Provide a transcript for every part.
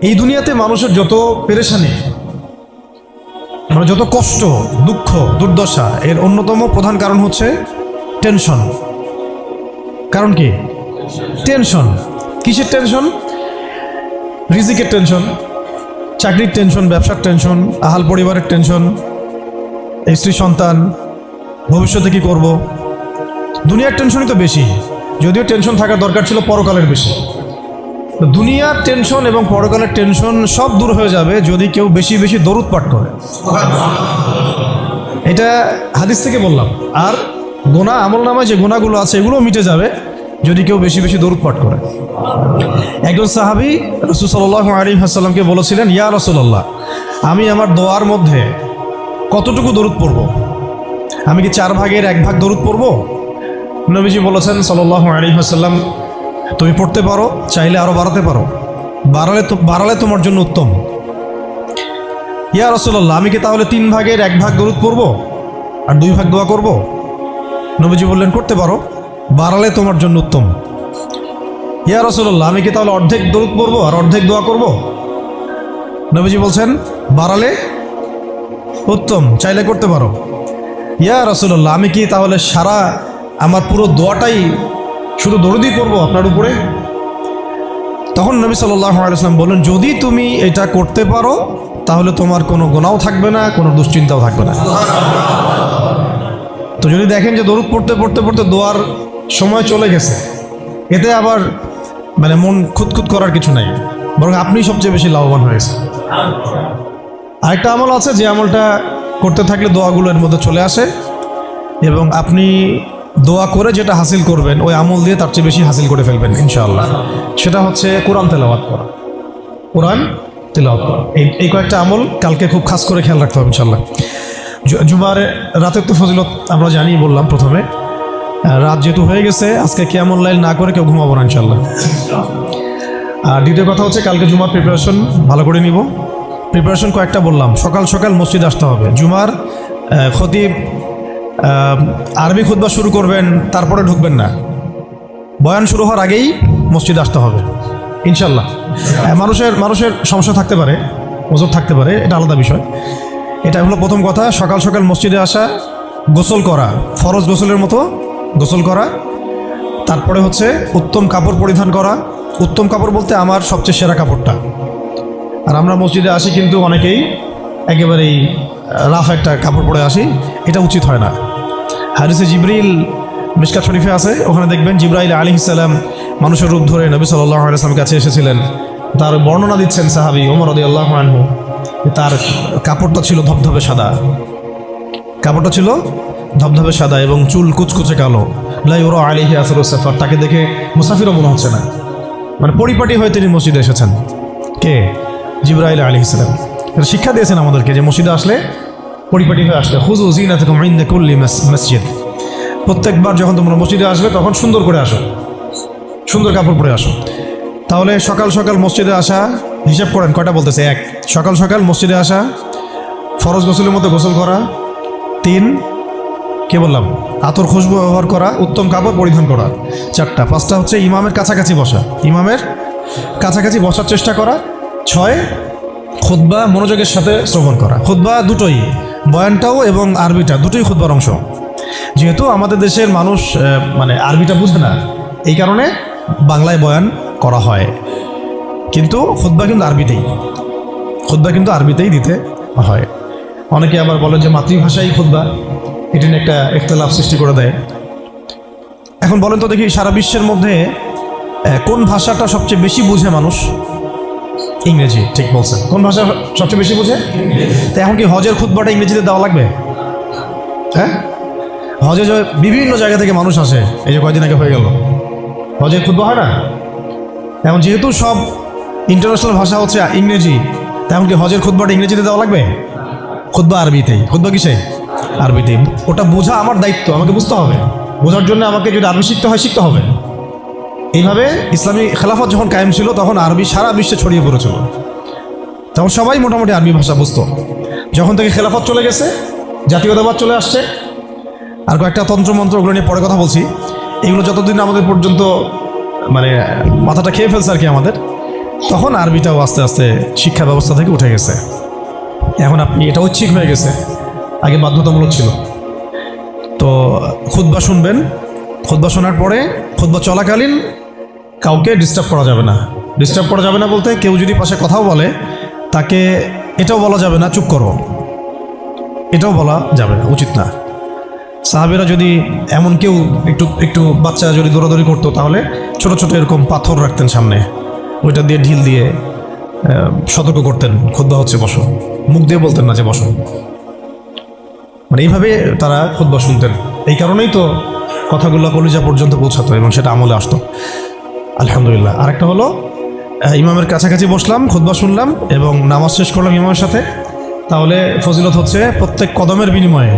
এই দুনিয়াতে মানুষের যত পেরেশানি, মানে যত কষ্ট, দুঃখ, দুর্দশা, এর অন্যতম প্রধান কারণ হচ্ছে টেনশন। কারণ কি? টেনশন। কিসের টেনশন? রিজিকের টেনশন, চাকরির টেনশন, ব্যবসার টেনশন, আহাল পরিবারের টেনশন, স্ত্রী সন্তান, ভবিষ্যতে কি করব। দুনিয়ার টেনশনই তো বেশি, যদিও টেনশন থাকার দরকার ছিল পরকালের বেশি। দুনিয়ার টেনশন এবং পরকালের টেনশন সব দূর হয়ে যাবে যদি কেউ বেশি বেশি দরুদ পাঠ করে। এটা হাদিস থেকে বললাম। আর গোনা, আমল নামায় যে গোনাগুলো আছে এগুলোও মিটে যাবে যদি কেউ বেশি বেশি দরুদ পাঠ করে। একজন সাহাবী রাসূল সাল্লাল্লাহু আলাইহি ওয়াসাল্লামকে বলেছিলেন, ইয়া রাসূলুল্লাহ, আমি আমার দোয়ার মধ্যে কতটুকু দরুদ পড়ব? আমি কি 4 ভাগের 1 ভাগ দরুদ পড়ব? নবীজি বলেছেন সাল্লাল্লাহু আলাইহি ওয়াসাল্লাম, তুমি পড়তে পারো, চাইলে আরো বাড়াতে পারো, বাড়ালে তোমার জন্য উত্তম। ইয়া রাসূলুল্লাহ, আমি কি তাহলে 3 ভাগের 1 ভাগ দরুদ পড়ব আর 2 ভাগ দোয়া করব? নবীজি বললেন, করতে পারো, বাড়ালে তোমার জন্য উত্তম। ইয়া রাসূলুল্লাহ, আমি কি তাহলে অর্ধেক দরুদ পড়ব আর অর্ধেক দোয়া করব? নবীজি বলছেন, বাড়ালে উত্তম, চাইলে করতে পারো। ইয়া রাসূলুল্লাহ, আমি কি তাহলে সারা আমার পুরো দোয়াটাই শুধু দরুদই পড়ব আপনার উপরে? তখন নবী সাল্লাল্লাহু আলাইহি ওয়াসাল্লাম বললেন, যদি তুমি এটা করতে পারো তাহলে তোমার কোনো গুনাহও থাকবে না, কোনো দুশ্চিন্তাও থাকবে না। তো যদি দেখেন যে দরুদ পড়তে পড়তে পড়তে দোয়ার সময় চলে গেছে, এতে আবার মানে মন খুঁতখুত করার কিছু নাই, বরং আপনি সবচেয়ে বেশি লাভবান হয়েছে। আরেকটা আমল আছে, যে আমলটা করতে থাকলে দোয়াগুলো এর মধ্যে চলে আসে এবং আপনি দোয়া করে যেটা হাসিল করবেন ওই আমল দিয়ে তার চেয়ে বেশি হাসিল করে ফেলবেন ইনশাআল্লাহ। সেটা হচ্ছে কোরআন তেলাওয়াত করা। কোরআন তেলাওয়াত করা, এই কয়েকটা আমল কালকে খুব খাস করে খেয়াল রাখতে হবে ইনশাআল্লাহ। জুমার রাতের তো ফজিলত আমরা জানি, বললাম প্রথমে। রাত যেহেতু হয়ে গেছে, আজকে কিয়ামুল লাইল না করে কেউ ঘুমাবো না ইনশাআল্লাহ। আর দ্বিতীয় কথা হচ্ছে, কালকে জুমার প্রিপারেশন ভালো করে নিব। প্রিপারেশন কয়েকটা বললাম। সকাল সকাল মসজিদে আসতে হবে। জুমার খতিব আরবি খুতবা শুরু করবেন, তারপরে ঢুকবেন না। বয়ান শুরু হওয়ার আগেই মসজিদে আসতে হবে ইনশাল্লাহ। মানুষের সমস্যা থাকতে পারে, ওজোর থাকতে পারে, এটা আলাদা বিষয়। এটা হলো প্রথম কথা। সকাল সকাল মসজিদে আসা, গোসল করা, ফরজ গোসলের মতো গোসল করা। তারপরে হচ্ছে উত্তম কাপড় পরিধান করা। উত্তম কাপড় বলতে আমার সবচেয়ে সেরা কাপড়টা। আর আমরা মসজিদে আসি কিন্তু অনেকেই একেবারেই রাফ একটা কাপড় পরে আসি, এটা উচিত হয় না। হাদিসে জিবরিল মিশকাত শরীফে আছে, ওখানে দেখবেন জিবরাইল আলাইহিস সালাম মানুষের রূপ ধরে নবী সাল্লাল্লাহু আলাইহি ওয়াসাল্লামের কাছে এসেছিলেন। তার বর্ণনা দিচ্ছেন সাহাবী ওমর রাদিয়াল্লাহু আনহু, তার কাপড়টা ছিল ধবধবে সাদা। কাপড়টা ছিল ধবধবে সাদা এবং চুল কুচকুচে কালো। লা ইউরা আলাইহি আসরুস সাফার, তাকে দেখে মুসাফিরও মনে হচ্ছে না, মানে পরিপাটি হয়ে তিনি মসজিদে এসেছেন। কে? জিবরাইল আলাইহিস সালাম। এটা শিক্ষা দিয়েছেন আমাদেরকে যে মসজিদে আসলে পরিপাটি হয়ে আসলে। খুযু যিনাতাকুম ইনদা কুল্লি মসজিদ, প্রত্যেকবার যখন তোমরা মসজিদে আসবে তখন সুন্দর করে আসো, সুন্দর কাপড় পরে আসো। তাহলে সকাল সকাল মসজিদে আসা, হিসাব করেন কয়টা বলতেছে। 1, সকাল সকাল মসজিদে আসা, ফরজ গোসলের মতো গোসল করা। 3, কে বললাম, আতর খুশবু ব্যবহার করা, উত্তম কাপড় পরিধান করা। 4টা। 5টা হচ্ছে ইমামের কাছাকাছি বসা, ইমামের কাছাকাছি বসার চেষ্টা করা। 6, খুতবা মনোযোগের সাথে শ্রবণ করা। খুতবা দুটোই, বয়ানটাও এবং আরবিটা দুটোই খুতবার অংশ। যেহেতু আমাদের দেশের মানুষ মানে আরবিটা বুঝে না, এই কারণে বাংলায় বয়ান করা হয়, কিন্তু খুতবা কিন্তু আরবিতেই, খুতবা কিন্তু আরবিতেই দিতে হয়। অনেকে আবার বলে যে মাতৃভাষাই খুতবা, এটি নিয়ে একটা ইখতিলাফ সৃষ্টি করে দেয়। এখন বলেন তো দেখি, সারা বিশ্বের মধ্যে কোন ভাষাটা সবচেয়ে বেশি বুঝে মানুষ? ইংরেজি। ঠিক বলছেন। কোন ভাষা সবচেয়ে বেশি বুঝে? তো এখন কি হজের খুতবাটা ইংরেজিতে দেওয়া লাগবে? হ্যাঁ, হজে বিভিন্ন জায়গা থেকে মানুষ আসে, এই যে কয়দিন আগে হয়ে গেল, হজের খুতবা হয় না? এখন যেহেতু সব ইন্টারন্যাশনাল ভাষা হচ্ছে ইংরেজি, তেমন কি হজের খুতবাটা ইংরেজিতে দেওয়া লাগবে? খুতবা আরবিতেই। খুতবা কিসে? আরবিতেই। ওটা বোঝা আমার দায়িত্ব, আমাকে বুঝতে হবে। বোঝার জন্য আমাকে যদি আরবি শিখতে হয়, শিখতে হবে। এইভাবে ইসলামী খেলাফত যখন কায়েম ছিল তখন আরবি সারা বিশ্বে ছড়িয়ে পড়েছিল, তখন সবাই মোটামুটি আরবি ভাষা বুঝতো। যখন থেকে খেলাফত চলে গেছে, জাতীয়তাবাদ চলে আসছে, আর কয়েকটা তন্ত্রমন্ত্র, ওগুলো নিয়ে পরে কথা বলছি। এগুলো যতদিন আমাদের পর্যন্ত মানে মাথাটা খেয়ে ফেলছে আর কি আমাদের, তখন আরবিটাও আস্তে আস্তে শিক্ষা ব্যবস্থা থেকে উঠে গেছে। এখন আপনি এটা ঐচ্ছিক হয়ে গেছে, আগে বাধ্যতামূলক ছিল। তো খুতবা শুনবেন, খুতবা শোনার পরে খুতবা চলাকালীন কাউকে ডিস্টার্ব করা যাবে না। ডিস্টার্ব করা যাবে না বলতে, কেউ যদি পাশে কথাও বলে তাকে এটাও বলা যাবে না চুপ করো, এটাও বলা যাবে না, উচিত না। সাহাবেরা যদি এমন কেউ একটু একটু বাচ্চা যদি দৌড়াদৌড়ি করতো, তাহলে ছোট ছোট এরকম পাথর রাখতেন সামনে, ওইটা দিয়ে ঢিল দিয়ে সতর্ক করতেন, খুতবা হচ্ছে বসো। মুখ দিয়ে বলতেন না যে বসো। মানে এইভাবে তারা খুতবা শুনতেন। এই কারণেই তো কথাগুলো কলিজা পর্যন্ত পৌঁছাতো এবং সেটা আমলে আসতো। আলহামদুলিল্লাহ। আরেকটা হলো, ইমামের কাছাকাছি বসলাম, খুতবা শুনলাম এবং নামাজ শেষ করলাম ইমামের সাথে, তাহলে ফজিলত হচ্ছে প্রত্যেক কদমের বিনিময়ে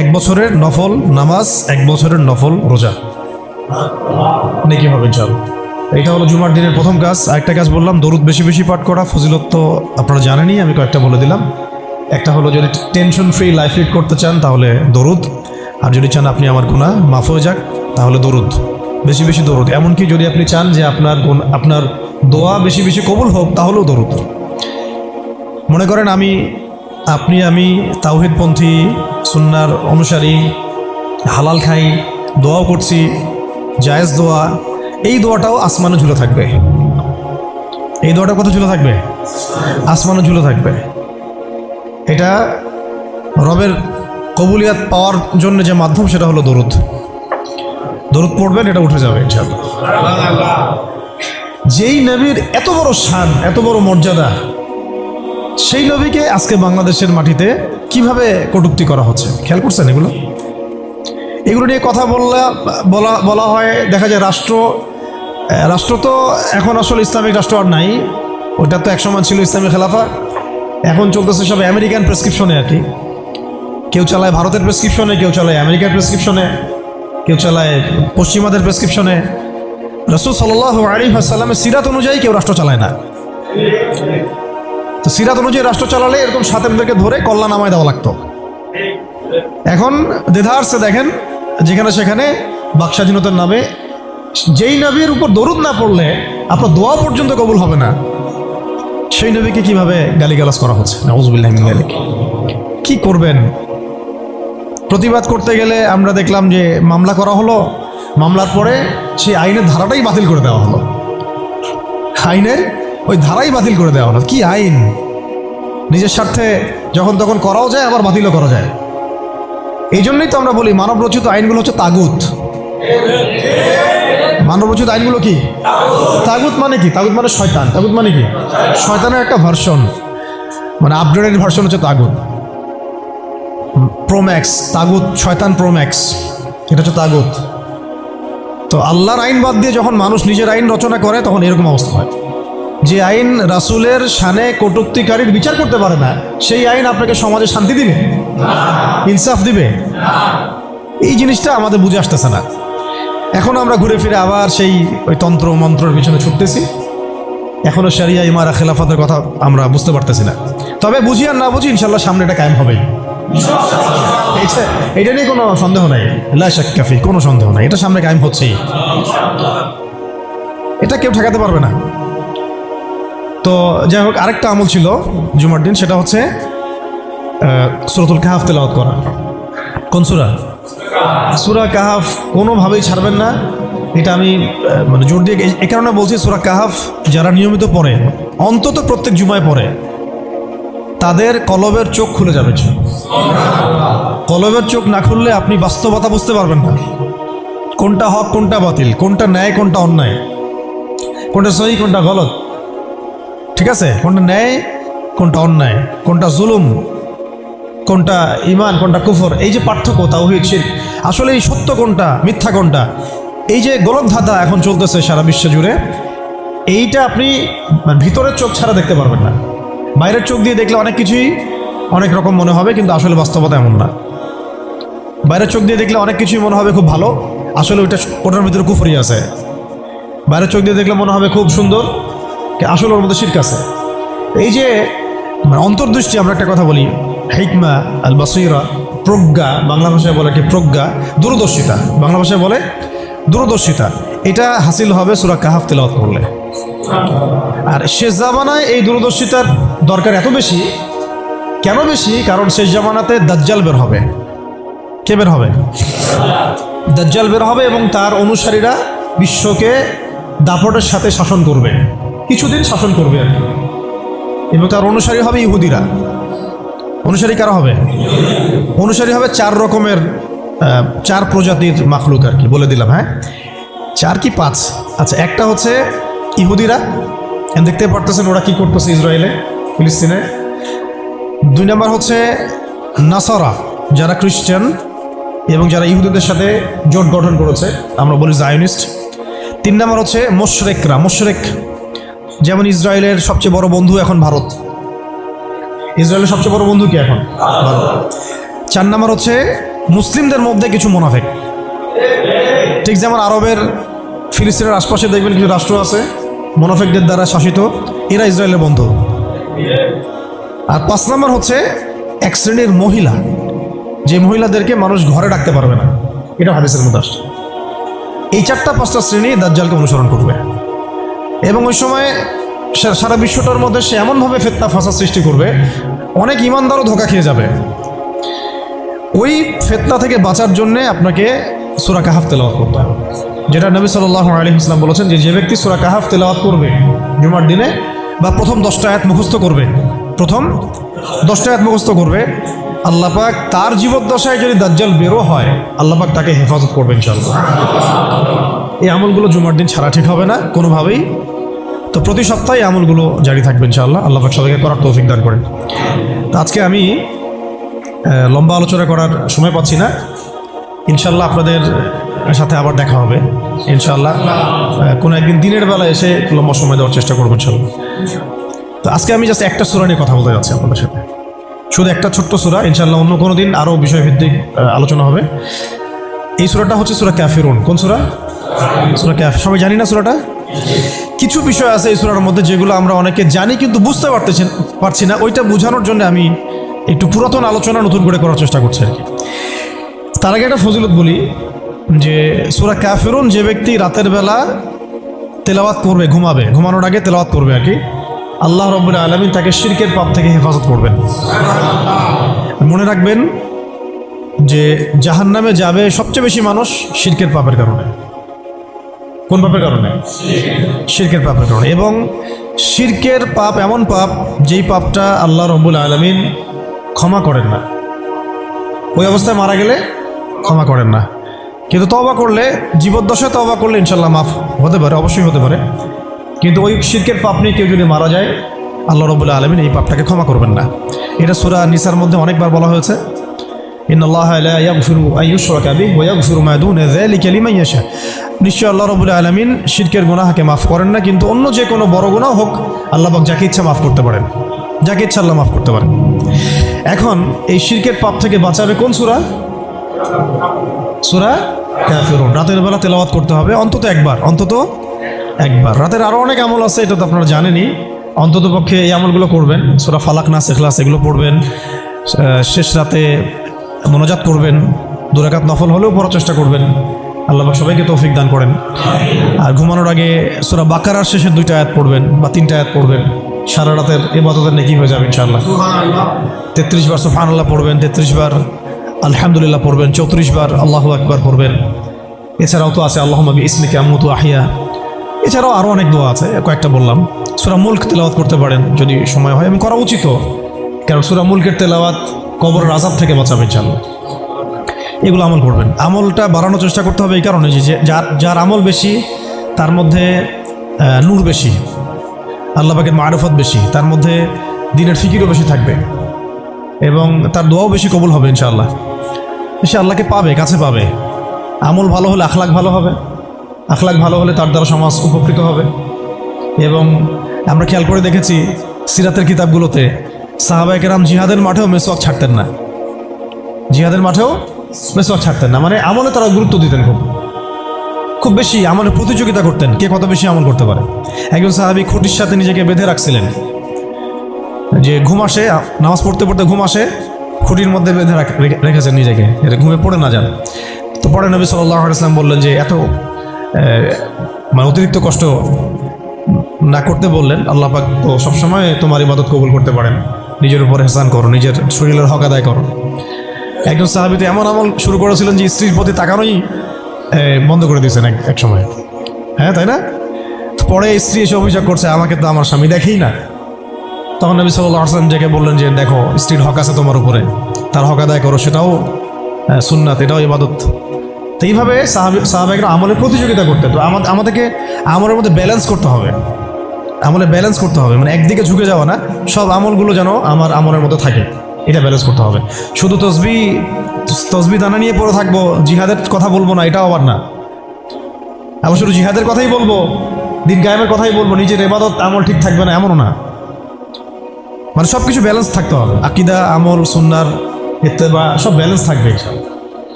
1 বছরের নফল নামাজ, 1 বছরের নফল রোজা নেকি হবে ইনশাআল্লাহ। এটা হলো জুমার দিনের প্রথম কাজ। আরেকটা কাজ বললাম, দরুদ বেশি বেশি পাঠ করা। ফজিলত তো আপনারা জানেনই, আমি কয়েকটা বলে দিলাম। একটা হলো, যদি টেনশন ফ্রি লাইফ লিড করতে চান তাহলে দরুদ, আর যদি চান আপনি আমার গুনাহ মাফ হয়ে যাক তাহলে দরুদ, বেশি বেশি দরুদ। এমনকি যদি আপনি চান যে আপনার দোয়া বেশি বেশি কবুল হোক তাহলেও দরুদ। মনে করেন আমি তাওহীদপন্থী, সুন্নাহর অনুসারী, হালাল খাই, দোয়াও করছি, জায়েজ দোয়া, এই দোয়াটাও আসমানে ঝুলে থাকবে। এই দোয়াটা কত ঝুলে থাকবে? আসমানে ঝুলে থাকবে। এটা রবের কবুলিয়াত পাওয়ার জন্য যে মাধ্যম, সেটা হলো দরুদ। দরুদ পড়বেন, এটা উঠে যাবে ইনশাআল্লাহ। যেই নবীর এত বড় শান, এত বড় মর্যাদা, সেই নবীকে আজকে বাংলাদেশের মাটিতে কিভাবে কটূক্তি করা হচ্ছে, খেয়াল করছেন? এগুলো নিয়ে কথা বলা হয়। দেখা যায় রাষ্ট্র তো এখন আসলে ইসলামিক রাষ্ট্র আর নাই। ওটা তো একসময় ছিল ইসলামী খেলাফা, এখন চলতেছে সব আমেরিকান প্রেসক্রিপশনে আর কি। কেউ চালায় ভারতের প্রেসক্রিপশনে, কেউ চালায় আমেরিকার প্রেসক্রিপশনে, কেউ চালায় পশ্চিমাদের প্রেসক্রিপশনে। রাসূল সাল্লাল্লাহু আলাইহি ওয়াসাল্লামের সিরাত অনুযায়ী কেউ রাষ্ট্র চালায় না। তো সিরাত অনুযায়ী রাষ্ট্র চালালে এরকম সাতেমদেরকে ধরে কল্লা নামায় দেওয়া লাগতো। এখন দেধারসে দেখেন, যেখানে সেখানে বাক স্বাধীনতার নামে যেই নবীর উপর দরুদ না পড়লে আপনার দোয়া পর্যন্ত কবুল হবে না, সেই নবীকে কিভাবে গালিগালাজ করা হচ্ছে। নাউযুবিল্লাহি মিন যালিক। কি করবেন? প্রতিবাদ করতে গেলে আমরা দেখলাম যে মামলা করা হলো, মামলার পরে সেই আইনের ধারাটাই বাতিল করে দেওয়া হলো। আইনের ওই ধারাই বাতিল করে দেওয়া হলো। কি আইন! নিজের স্বার্থে যখন তখন করাও যায়, আবার বাতিলও করা যায়। এই জন্যই তো আমরা বলি মানবরচিত আইনগুলো হচ্ছে তাগুত। মানবরচিত আইনগুলো কি? তাগুত মানে কি? তাগুত মানে শয়তান। তাগুত মানে কি? শয়তানের একটা ভার্সন, মানে আপগ্রেডেড ভার্সন হচ্ছে তাগুত। প্রোম্যাক্স তাগুত, শয়তান প্রোম্যাক্স, এটা হচ্ছে তাগুত। তো আল্লাহর আইন বাদ দিয়ে যখন মানুষ নিজের আইন রচনা করে, তখন এরকম অবস্থা হয়। যে আইন রাসূলের শানে কটূক্তিকারীর বিচার করতে পারে না, সেই আইন আপনাকে সমাজে শান্তি দিবে, ইনসাফ দিবে? এই জিনিসটা আমাদের বুঝে আসতেছে না। এখন আমরা ঘুরে ফিরে আবার সেই ওই তন্ত্র মন্ত্রের পিছনে ছুটতেছি। এখনো শরিয়া ইমারা খেলাফতের কথা আমরা বুঝতে পারতেছি না। তবে বুঝি আর না বুঝি, ইনশাল্লাহ সামনে এটা কায়েম হবেই। এটা নিয়ে কোনো সন্দেহ নাই, লা শাক্কা ফি, কোনো সন্দেহ নাই, এটা সামনে কায়েম হচ্ছেই, এটা কেউ ঠেকাতে পারবে না। তো যাই হোক, আরেকটা আমল ছিল জুমার দিন, সেটা হচ্ছে সূরাতুল কাহাফ তেলাওয়াত করা। কোন সূরা? সূরা কাহাফ কোনোভাবেই ছাড়বেন না। এটা আমি মানে জোর দিয়ে এই কারণে বলছি, সূরা কাহাফ যারা নিয়মিত পড়ে, অন্তত প্রত্যেক জুমায় পড়ে, তাদের কলবের চোখ খুলে যাবে। কলবের চোখ না খুললে আপনি বাস্তবতা বুঝতে পারবেন না, কোনটা হক কোনটা বাতিল, কোনটা ন্যায় কোনটা অন্যায়, কোনটা সহি কোনটা গলত, ঠিক আছে? কোনটা ন্যায় কোনটা অন্যায়, কোনটা জুলুম কোনটা ঈমান কোনটা কুফর, এই যে পার্থক্য, তাওহীদ শিরক, আসলে এই সত্য কোনটা মিথ্যা কোনটা, এই যে গোলকধাঁধা এখন চলতেছে সারা বিশ্ব জুড়ে, এইটা আপনি ভিতরের চোখ ছাড়া দেখতে পারবেন না। বাইরের চোখ দিয়ে দেখলে অনেক কিছুই অনেক রকম মনে হবে, কিন্তু আসলে বাস্তবতা এমন না। বাইরের চোখ দিয়ে দেখলে অনেক কিছুই মনে হবে খুব ভালো, আসলে ওটার ভিতরে কুফরি আছে। বাইরের চোখ দিয়ে দেখলে মনে হবে খুব সুন্দর, আসলে ওর মধ্যে শিরক আছে। এই যে অন্তর্দৃষ্টি, আমরা একটা কথা বলি হিকমা আল বাসীরা, প্রজ্ঞা, বাংলা ভাষায় বলে কি প্রজ্ঞা, দূরদর্শিতা, বাংলা ভাষায় বলে দূরদর্শিতা, এটা হাসিল হবে সূরা কাহাফ তেলাওয়াত করলে। আর শেষ জামানায় এই দূরদর্শিতার দরকার এত বেশি। কেন বেশি? কারণ শেষ জামানাতে দাজ্জাল বের হবে। কে বের হবে? দাজ্জাল বের হবে এবং তার অনুসারীরা বিশ্বকে দাপটের সাথে শাসন করবে, কিছুদিন শাসন করবে আর কি। এবং তার অনুসারী হবে ইহুদিরা। অনুসারী কারা হবে? অনুসারী হবে 4 রকমের, 4 প্রজাতির মাখলুক আর কি, বলে দিলাম। হ্যাঁ, 4 কি 5? আচ্ছা, একটা হচ্ছে ইহুদিরা, দেখতে পারতেছেন ওরা কি করতেছে ইসরায়েলে, ফিলিস্তিনে। 2 নম্বর হচ্ছে নাসারা, যারা খ্রিস্টান এবং যারা ইহুদিদের সাথে জোট গঠন করেছে, আমরা বলি জায়নিস্ট। 3 নম্বর হচ্ছে মোশরেকরা। মোশরেক যেমন ইসরায়েলের সবচেয়ে বড় বন্ধু এখন ভারত। ইসরায়েলের সবচেয়ে বড় বন্ধু কি এখন? ভারত। 4 নম্বর হচ্ছে মুসলিমদের মধ্যে কিছু মুনাফিক। ঠিক যেমন আরবের ফিলিস্তিনের আশপাশে দেখবেন কিছু রাষ্ট্র আছে মুনাফিকদের দ্বারা শাসিত, এরা ইসরায়েলের বন্ধু। আর 5 নম্বর হচ্ছে এক শ্রেণীর মহিলা, যে মহিলাদেরকে মানুষ ঘরে রাখতে পারবে না, এটা হাদিসের মধ্যে আসছে। এই 4টা-5টা শ্রেণী দাজ্জালকে অনুসরণ করবে এবং ওই সময় সারা বিশ্বটার মধ্যে সে এমনভাবে ফিতনা ফাসাদ সৃষ্টি করবে, অনেক ইমানদারও ধোঁকা খেয়ে যাবে। ওই ফিতনা থেকে বাঁচার জন্যে আপনাকে সূরা কাহাফ তেলাওয়াত করতে হবে, যেটা নবী সাল্লাল্লাহু আলাইহি ওয়াসাল্লাম বলেছেন যে ব্যক্তি সূরা কাহাফ তেলাওয়াত করবে জুমার দিনে, বা প্রথম 10টা আয়াত মুখস্থ করবে, প্রথম 10টা আয়াত মুখস্থ করবে, আল্লাহ পাক তার জীবদ্দশায় যদি দাজ্জাল বেরো হয়, আল্লাহ পাক তাকে হেফাজত করবে ইনশাআল্লাহ। এই আমলগুলো জুমার দিন ছাড়া ঠিক হবে না কোনোভাবেই। তো প্রতি সপ্তাহে আমলগুলো জারি থাকবে ইনশাআল্লাহ। আল্লাহ পাক সবাইকে করার তৌফিক দান করেন। তো আজকে আমি লম্বা আলোচনা করার সময় পাচ্ছি না, ইনশাআল্লাহ আপনাদের সাথে আবার দেখা হবে ইনশাআল্লাহ। কোনো একদিন দিনের বেলা এসে লম্বা সময় দেওয়ার চেষ্টা করবো ইনশাআল্লাহ। তো আজকে আমি জাস্ট একটা সূরা নিয়ে কথা বলতে যাচ্ছি আপনাদের সাথে, শুধু একটা ছোট্ট সূরা। ইনশাআল্লাহ অন্য কোনো দিন আরও বিষয়ভিত্তিক আলোচনা হবে। এই সূরাটা হচ্ছে সূরা কাফিরুন। কোন সূরা? সূরা কাফ। সবাই জানি না সূরাটা? কিছু বিষয় আছে এই সূরার মধ্যে যেগুলো আমরা অনেকে জানি কিন্তু বুঝতে পারছি না। ওইটা বোঝানোর জন্য আমি একটু পুরাতন আলোচনা নতুন করে করার চেষ্টা করছি আর কি। তার আগে একটা ফজিলত বলি যে সূরা কাফিরুন যে ব্যক্তি রাতের বেলা তেলাওয়াত করবে, ঘুমানোর আগে তেলাওয়াত করবে আর কি, আল্লাহ রাব্বুল আলামিন তাকে শিরকের পাপ থেকে হেফাজত করবেন। মনে রাখবেন যে জাহান্নামে যাবে সবচেয়ে বেশি মানুষ শিরকের পাপের কারণে। কোন পাপের কারণে? শিরকের পাপের কারণে। এবং শিরকের পাপ এমন পাপ যেই পাপটা আল্লাহ রাব্বুল আলামিন ক্ষমা করেন না, ওই অবস্থায় মারা গেলে ক্ষমা করেন না। কিন্তু তওবা করলে, জীবদ্দশায় তওবা করলে ইনশাআল্লাহ মাফ হতে পারে, অবশ্যই হতে পারে। কিন্তু ওই শিরকের পাপ নিয়ে কেউ যদি মারা যায়, আল্লাহ রাব্বুল আলামিন এই পাপটাকে ক্ষমা করবেন না। এটা সূরা নিসার মধ্যে অনেকবার বলা হয়েছে, ইন্নাল্লাহা লা ইয়াগফিরু আন ইউশরাকা বিহি ওয়া ইয়াগফিরু মা দুনা যালিকা লিমান ইয়াশা। নিশ্চয় আল্লাহ রাব্বুল আলামিন শিরকের গুনাহকে মাফ করেন না, কিন্তু অন্য যে কোনো বড় গুনাহ হোক আল্লাহ পাক যাকে ইচ্ছা মাফ করতে পারেন, যাকে ইচ্ছা আল্লাহ মাফ করতে পারেন। এখন এই শিরকের পাপ থেকে বাঁচাবে কোন সূরা? সূরা কাফিরুন। রাতের বেলা তেলাওয়াত করতে হবে অন্তত একবার। রাতের আরও অনেক আমল আছে, এটা তো আপনারা জানেনই। অন্তত পক্ষে এই আমলগুলো করবেন। সূরা ফালাক, নাস, ইখলাস এগুলো পড়বেন। শেষ রাতে মোনাজাত করবেন, 2 রাকাত নফল হলেও পড়ার চেষ্টা করবেন। আল্লাহ পাক সবাইকে তৌফিক দান করেন। আর ঘুমানোর আগে সূরা বাকারার শেষের 2টা আয়াত পড়বেন বা 3টা আয়াত পড়বেন। সারা রাতের ইবাদতের নেকি হয়ে যাবে ইনশাআল্লাহ। 33 বার সুবহানাল্লাহ পড়বেন, 33 বার আলহামদুলিল্লাহ পড়বেন, 34 বার আল্লাহু আকবার পড়বেন। এছাড়াও তো আছে আল্লাহুম্মা বিইসমিকা আমুতু আহইয়া। এছাড়াও আরও অনেক দোয়া আছে, কয়েকটা বললাম। সূরা মুলক তেলাওয়াত করতে পারেন যদি সময় হয়, আমি করা উচিত, কারণ সূরা মুলকের তেলাওয়াত কবরের আযাব থেকে বাঁচাবে ইনশাআল্লাহ। এগুলো আমল করবেন। আমলটা বাড়ানোর চেষ্টা করতে হবে এই কারণে যে যার আমল বেশি তার মধ্যে নূর বেশি, আল্লাহ পাকের মারিফত বেশি, তার মধ্যে দ্বীনের ফিকিরও বেশি থাকবে এবং তার দোয়াও বেশি কবুল হবে ইনশাআল্লাহ। সে আল্লাহকে পাবে, কাছে পাবে। আমল ভালো হলে আখলাক ভালো হবে, আখলাক ভালো হলে তার দ্বারা সমাজ উপকৃত হবে। এবং আমরা খেয়াল করে দেখেছি সিরাতের কিতাবগুলোতে সাহাবায়ে কেরাম জিহাদের মাঠেও মেসওয়াক ছাড়তেন না, মানে আমলে তারা গুরুত্ব দিতেন, খুব বেশি আমলের প্রতিযোগিতা করতেন, কে কত বেশি আমল করতে পারে। একজন সাহাবী খুঁটির সাথে নিজেকে বেঁধে রাখছিলেন, যে ঘুম আসে, নামাজ পড়তে পড়তে ঘুম আসে, খুঁটির মধ্যে বেঁধে রেখেছেন নিজেকে, এটা ঘুমে পড়ে না যান। তো পরে নবী সাল্লাল্লাহু আলাইহি ওয়াসাল্লাম বললেন যে এত মানে অতিরিক্ত কষ্ট না করতে বললেন। আল্লাহ পাক তো সবসময় তোমার ইবাদত কবুল করতে পারেন, নিজের উপর এহসান করো, নিজের শরীরের হক আদায় করো। একজন সাহাবী তো এমন আমল শুরু করেছিলেন যে স্ত্রীর প্রতি তাকানোই বন্ধ করে দিয়েছেন এক সময়, হ্যাঁ তাই না? পরে স্ত্রী এসে অভিযোগ করছে আমাকে তো আমার স্বামী দেখেই না। তখন নবী সাল্লাল্লাহু আলাইহি ওয়াসাল্লাম যাকে বললেন যে দেখো, স্ত্রীর হক আছে তোমার উপরে, তার হক আদায় করো, সেটাও সুন্নাত, এটাও ইবাদত। তো এইভাবে সাহাবাইরা আমলের প্রতিযোগিতা করতে। তো আমাদেরকে আমলের মধ্যে ব্যালেন্স করতে হবে, আমলে ব্যালেন্স করতে হবে, মানে একদিকে ঝুঁকে যাওয়া না, সব আমলগুলো যেন আমার আমলের মধ্যে থাকে, এটা ব্যালেন্স করতে হবে। শুধু তসবি দানা নিয়ে পড়ে থাকবো, জিহাদের কথা বলবো না, এটাও আবার না। আবার শুধু জিহাদের কথাই বলবো, দিন কায়েমের কথাই বলবো, নিজের ইবাদত আমল ঠিক থাকবে না, এমনও না। মানে সব কিছু ব্যালেন্স থাকতে হবে, আকীদা, আমল, সুন্নাহর ইত্তেবা সব ব্যালেন্স থাকবে।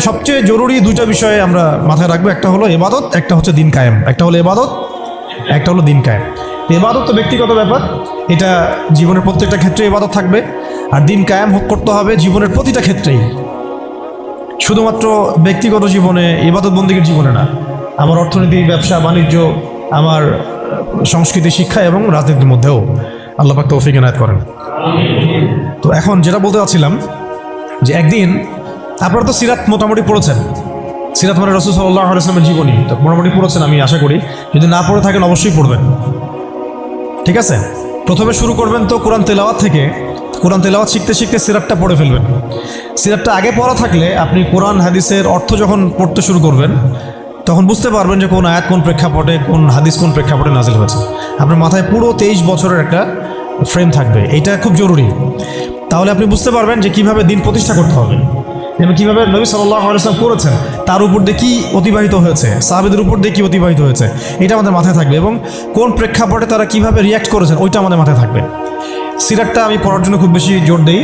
সবচেয়ে জরুরি দুইটা বিষয়ে আমরা মাথায় রাখবো, একটা হলো ইবাদত, একটা হচ্ছে দিন কায়েম। একটা হলো ইবাদত, একটা হলো দিন কায়েম। ইবাদত তো ব্যক্তিগত ব্যাপার, এটা জীবনের প্রত্যেকটা ক্ষেত্রে ইবাদত থাকবে। আর দিন কায়েম করতে হবে জীবনের প্রতিটা ক্ষেত্রেই, শুধুমাত্র ব্যক্তিগত জীবনে, ইবাদত বন্দেগীর জীবনে না, আমার অর্থনীতি, ব্যবসা বাণিজ্য, আমার সংস্কৃতি, শিক্ষা এবং রাজনীতির মধ্যেও। আল্লাহ পাক তৌফিক এনায়েত করেন। তো এখন যেটা বলতে চাচ্ছিলাম যে একদিন আপনারা তো সিরাত মোটামুটি পড়েছেন, সিরাত মানে রাসূল সাল্লাল্লাহু আলাইহি ওয়াসাল্লামের জীবনী তো মোটামুটি পড়েছেন আমি আশা করি। যদি না পড়ে থাকেন অবশ্যই পড়বেন, ঠিক আছে? প্রথমে শুরু করবেন তো কোরআন তেলাওয়াত থেকে। কোরআন তেলাওয়াত শিখতে শিখতে সিরাতটা পড়ে ফেলবেন। সিরাতটা আগে পড়া থাকলে আপনি কোরআন হাদিসের অর্থ যখন পড়তে শুরু করবেন তখন বুঝতে পারবেন যে কোন আয়াত কোন প্রেক্ষাপটে, কোন হাদিস কোন প্রেক্ষাপটে নাজিল হয়েছে। আপনার মাথায় পুরো 23 বছরের একটা ফ্রেম থাকবে, এটা খুব জরুরি। তাহলে আপনি বুঝতে পারবেন যে কিভাবে দিন প্রতিষ্ঠা করতে হবে এবং কীভাবে নবী সাল্লাল্লাহু আলাইহি ওয়াসাল্লাম করেছেন, তার উপর দিয়ে কী অতিবাহিত হয়েছে, সাহাবীদের উপর দিয়ে কী অতিবাহিত হয়েছে, এটা আমাদের মাথায় থাকবে। এবং কোন প্রেক্ষাপটে তারা কীভাবে রিয়্যাক্ট করেছেন ওইটা আমাদের মাথায় থাকবে। সিরাতটা আমি পড়ার জন্য খুব বেশি জোর দিই।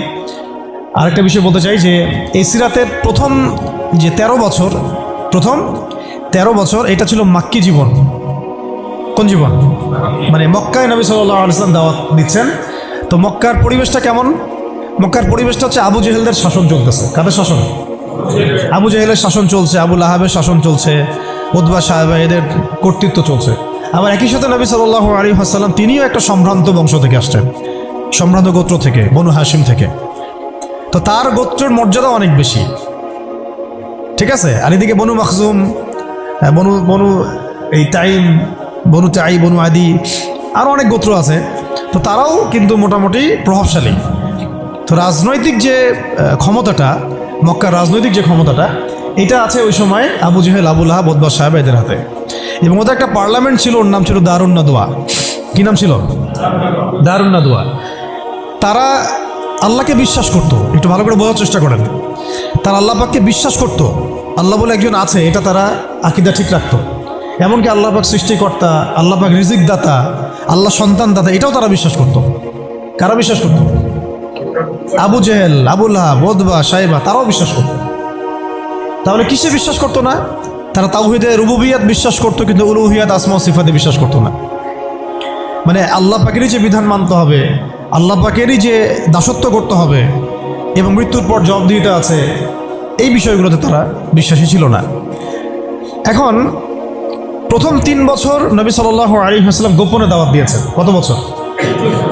আরেকটা বিষয় বলতে চাই যে এই সিরাতের প্রথম যে 13 বছর, প্রথম 13 বছর এটা ছিল মাক্কি জীবন। কোন জীবন? মানে মক্কায় নবী সাল্লাল্লাহু আলাইহি ওয়াসাল্লাম দাওয়াত দিচ্ছেন। তো মক্কার পরিবেশটা কেমন? মক্কার পরিবেশটা হচ্ছে আবু জেহেলদের শাসন চলতেছে। কাদের শাসন? আবু জেহেলের শাসন চলছে, আবু লাহাবের শাসন চলছে, উতবা সাহেবা এদের কর্তৃত্ব চলছে। আবার একই সাথে নবী সাল্লাল্লাহু আলাইহি ওয়াসাল্লাম তিনিও একটা সম্ভ্রান্ত বংশ থেকে আসছেন, সম্ভ্রান্ত গোত্র থেকে, বনু হাশিম থেকে। তো তার গোত্রের মর্যাদা অনেক বেশি, ঠিক আছে? আর এদিকে বনু মাখজুম, বনু এই তাইম, বনু তাই, বনু আদি, আরও অনেক গোত্র আছে। তো তারাও কিন্তু মোটামুটি প্রভাবশালী। তো রাজনৈতিক যে ক্ষমতাটা, মক্কার রাজনৈতিক যে ক্ষমতাটা, এটা আছে ওই সময় Abu Jahl, Abu Lahab, Utba সাহেব এদের হাতে। এবং ওদের একটা পার্লামেন্ট ছিল, ওর নাম ছিল দারুন নাদওয়া। কি নাম ছিল? দারুন নাদওয়া। তারা আল্লাহকে বিশ্বাস করত, একটু ভালো করে বোঝার চেষ্টা করেন। তারা আল্লাহ পাককে বিশ্বাস করত, আল্লাহ বলে একজন আছে, এটা তারা আকীদা ঠিক রাখত। এমনকি আল্লাহ পাক সৃষ্টিকর্তা, আল্লাহ পাক রিজিক দাতা, আল্লাহ সন্তান দাতা, এটাও তারা বিশ্বাস করত। কারা বিশ্বাস করত? Abu Jahl, Abu Lahab, Utba সাহেবা, তারাও বিশ্বাস করত। তাহলে কিসে বিশ্বাস করতো না? তারা তাওহীদে রুবুবিয়্যাত বিশ্বাস করতো, কিন্তু উলুহিয়াত, আসমা ও সিফাতে বিশ্বাস করতো না। মানে আল্লাহ পাকেরই যে বিধান মানতে হবে, আল্লাহ পাকেরই যে দাসত্ব করতে হবে এবং মৃত্যুর পর জবাবদিহিতা আছে, এই বিষয়গুলোতে তারা বিশ্বাসী ছিল না। এখন প্রথম 3 বছর নবী সাল্লাল্লাহু আলাইহি ওয়াসাল্লাম গোপনে দাওয়াত দিয়েছেন। কত বছর?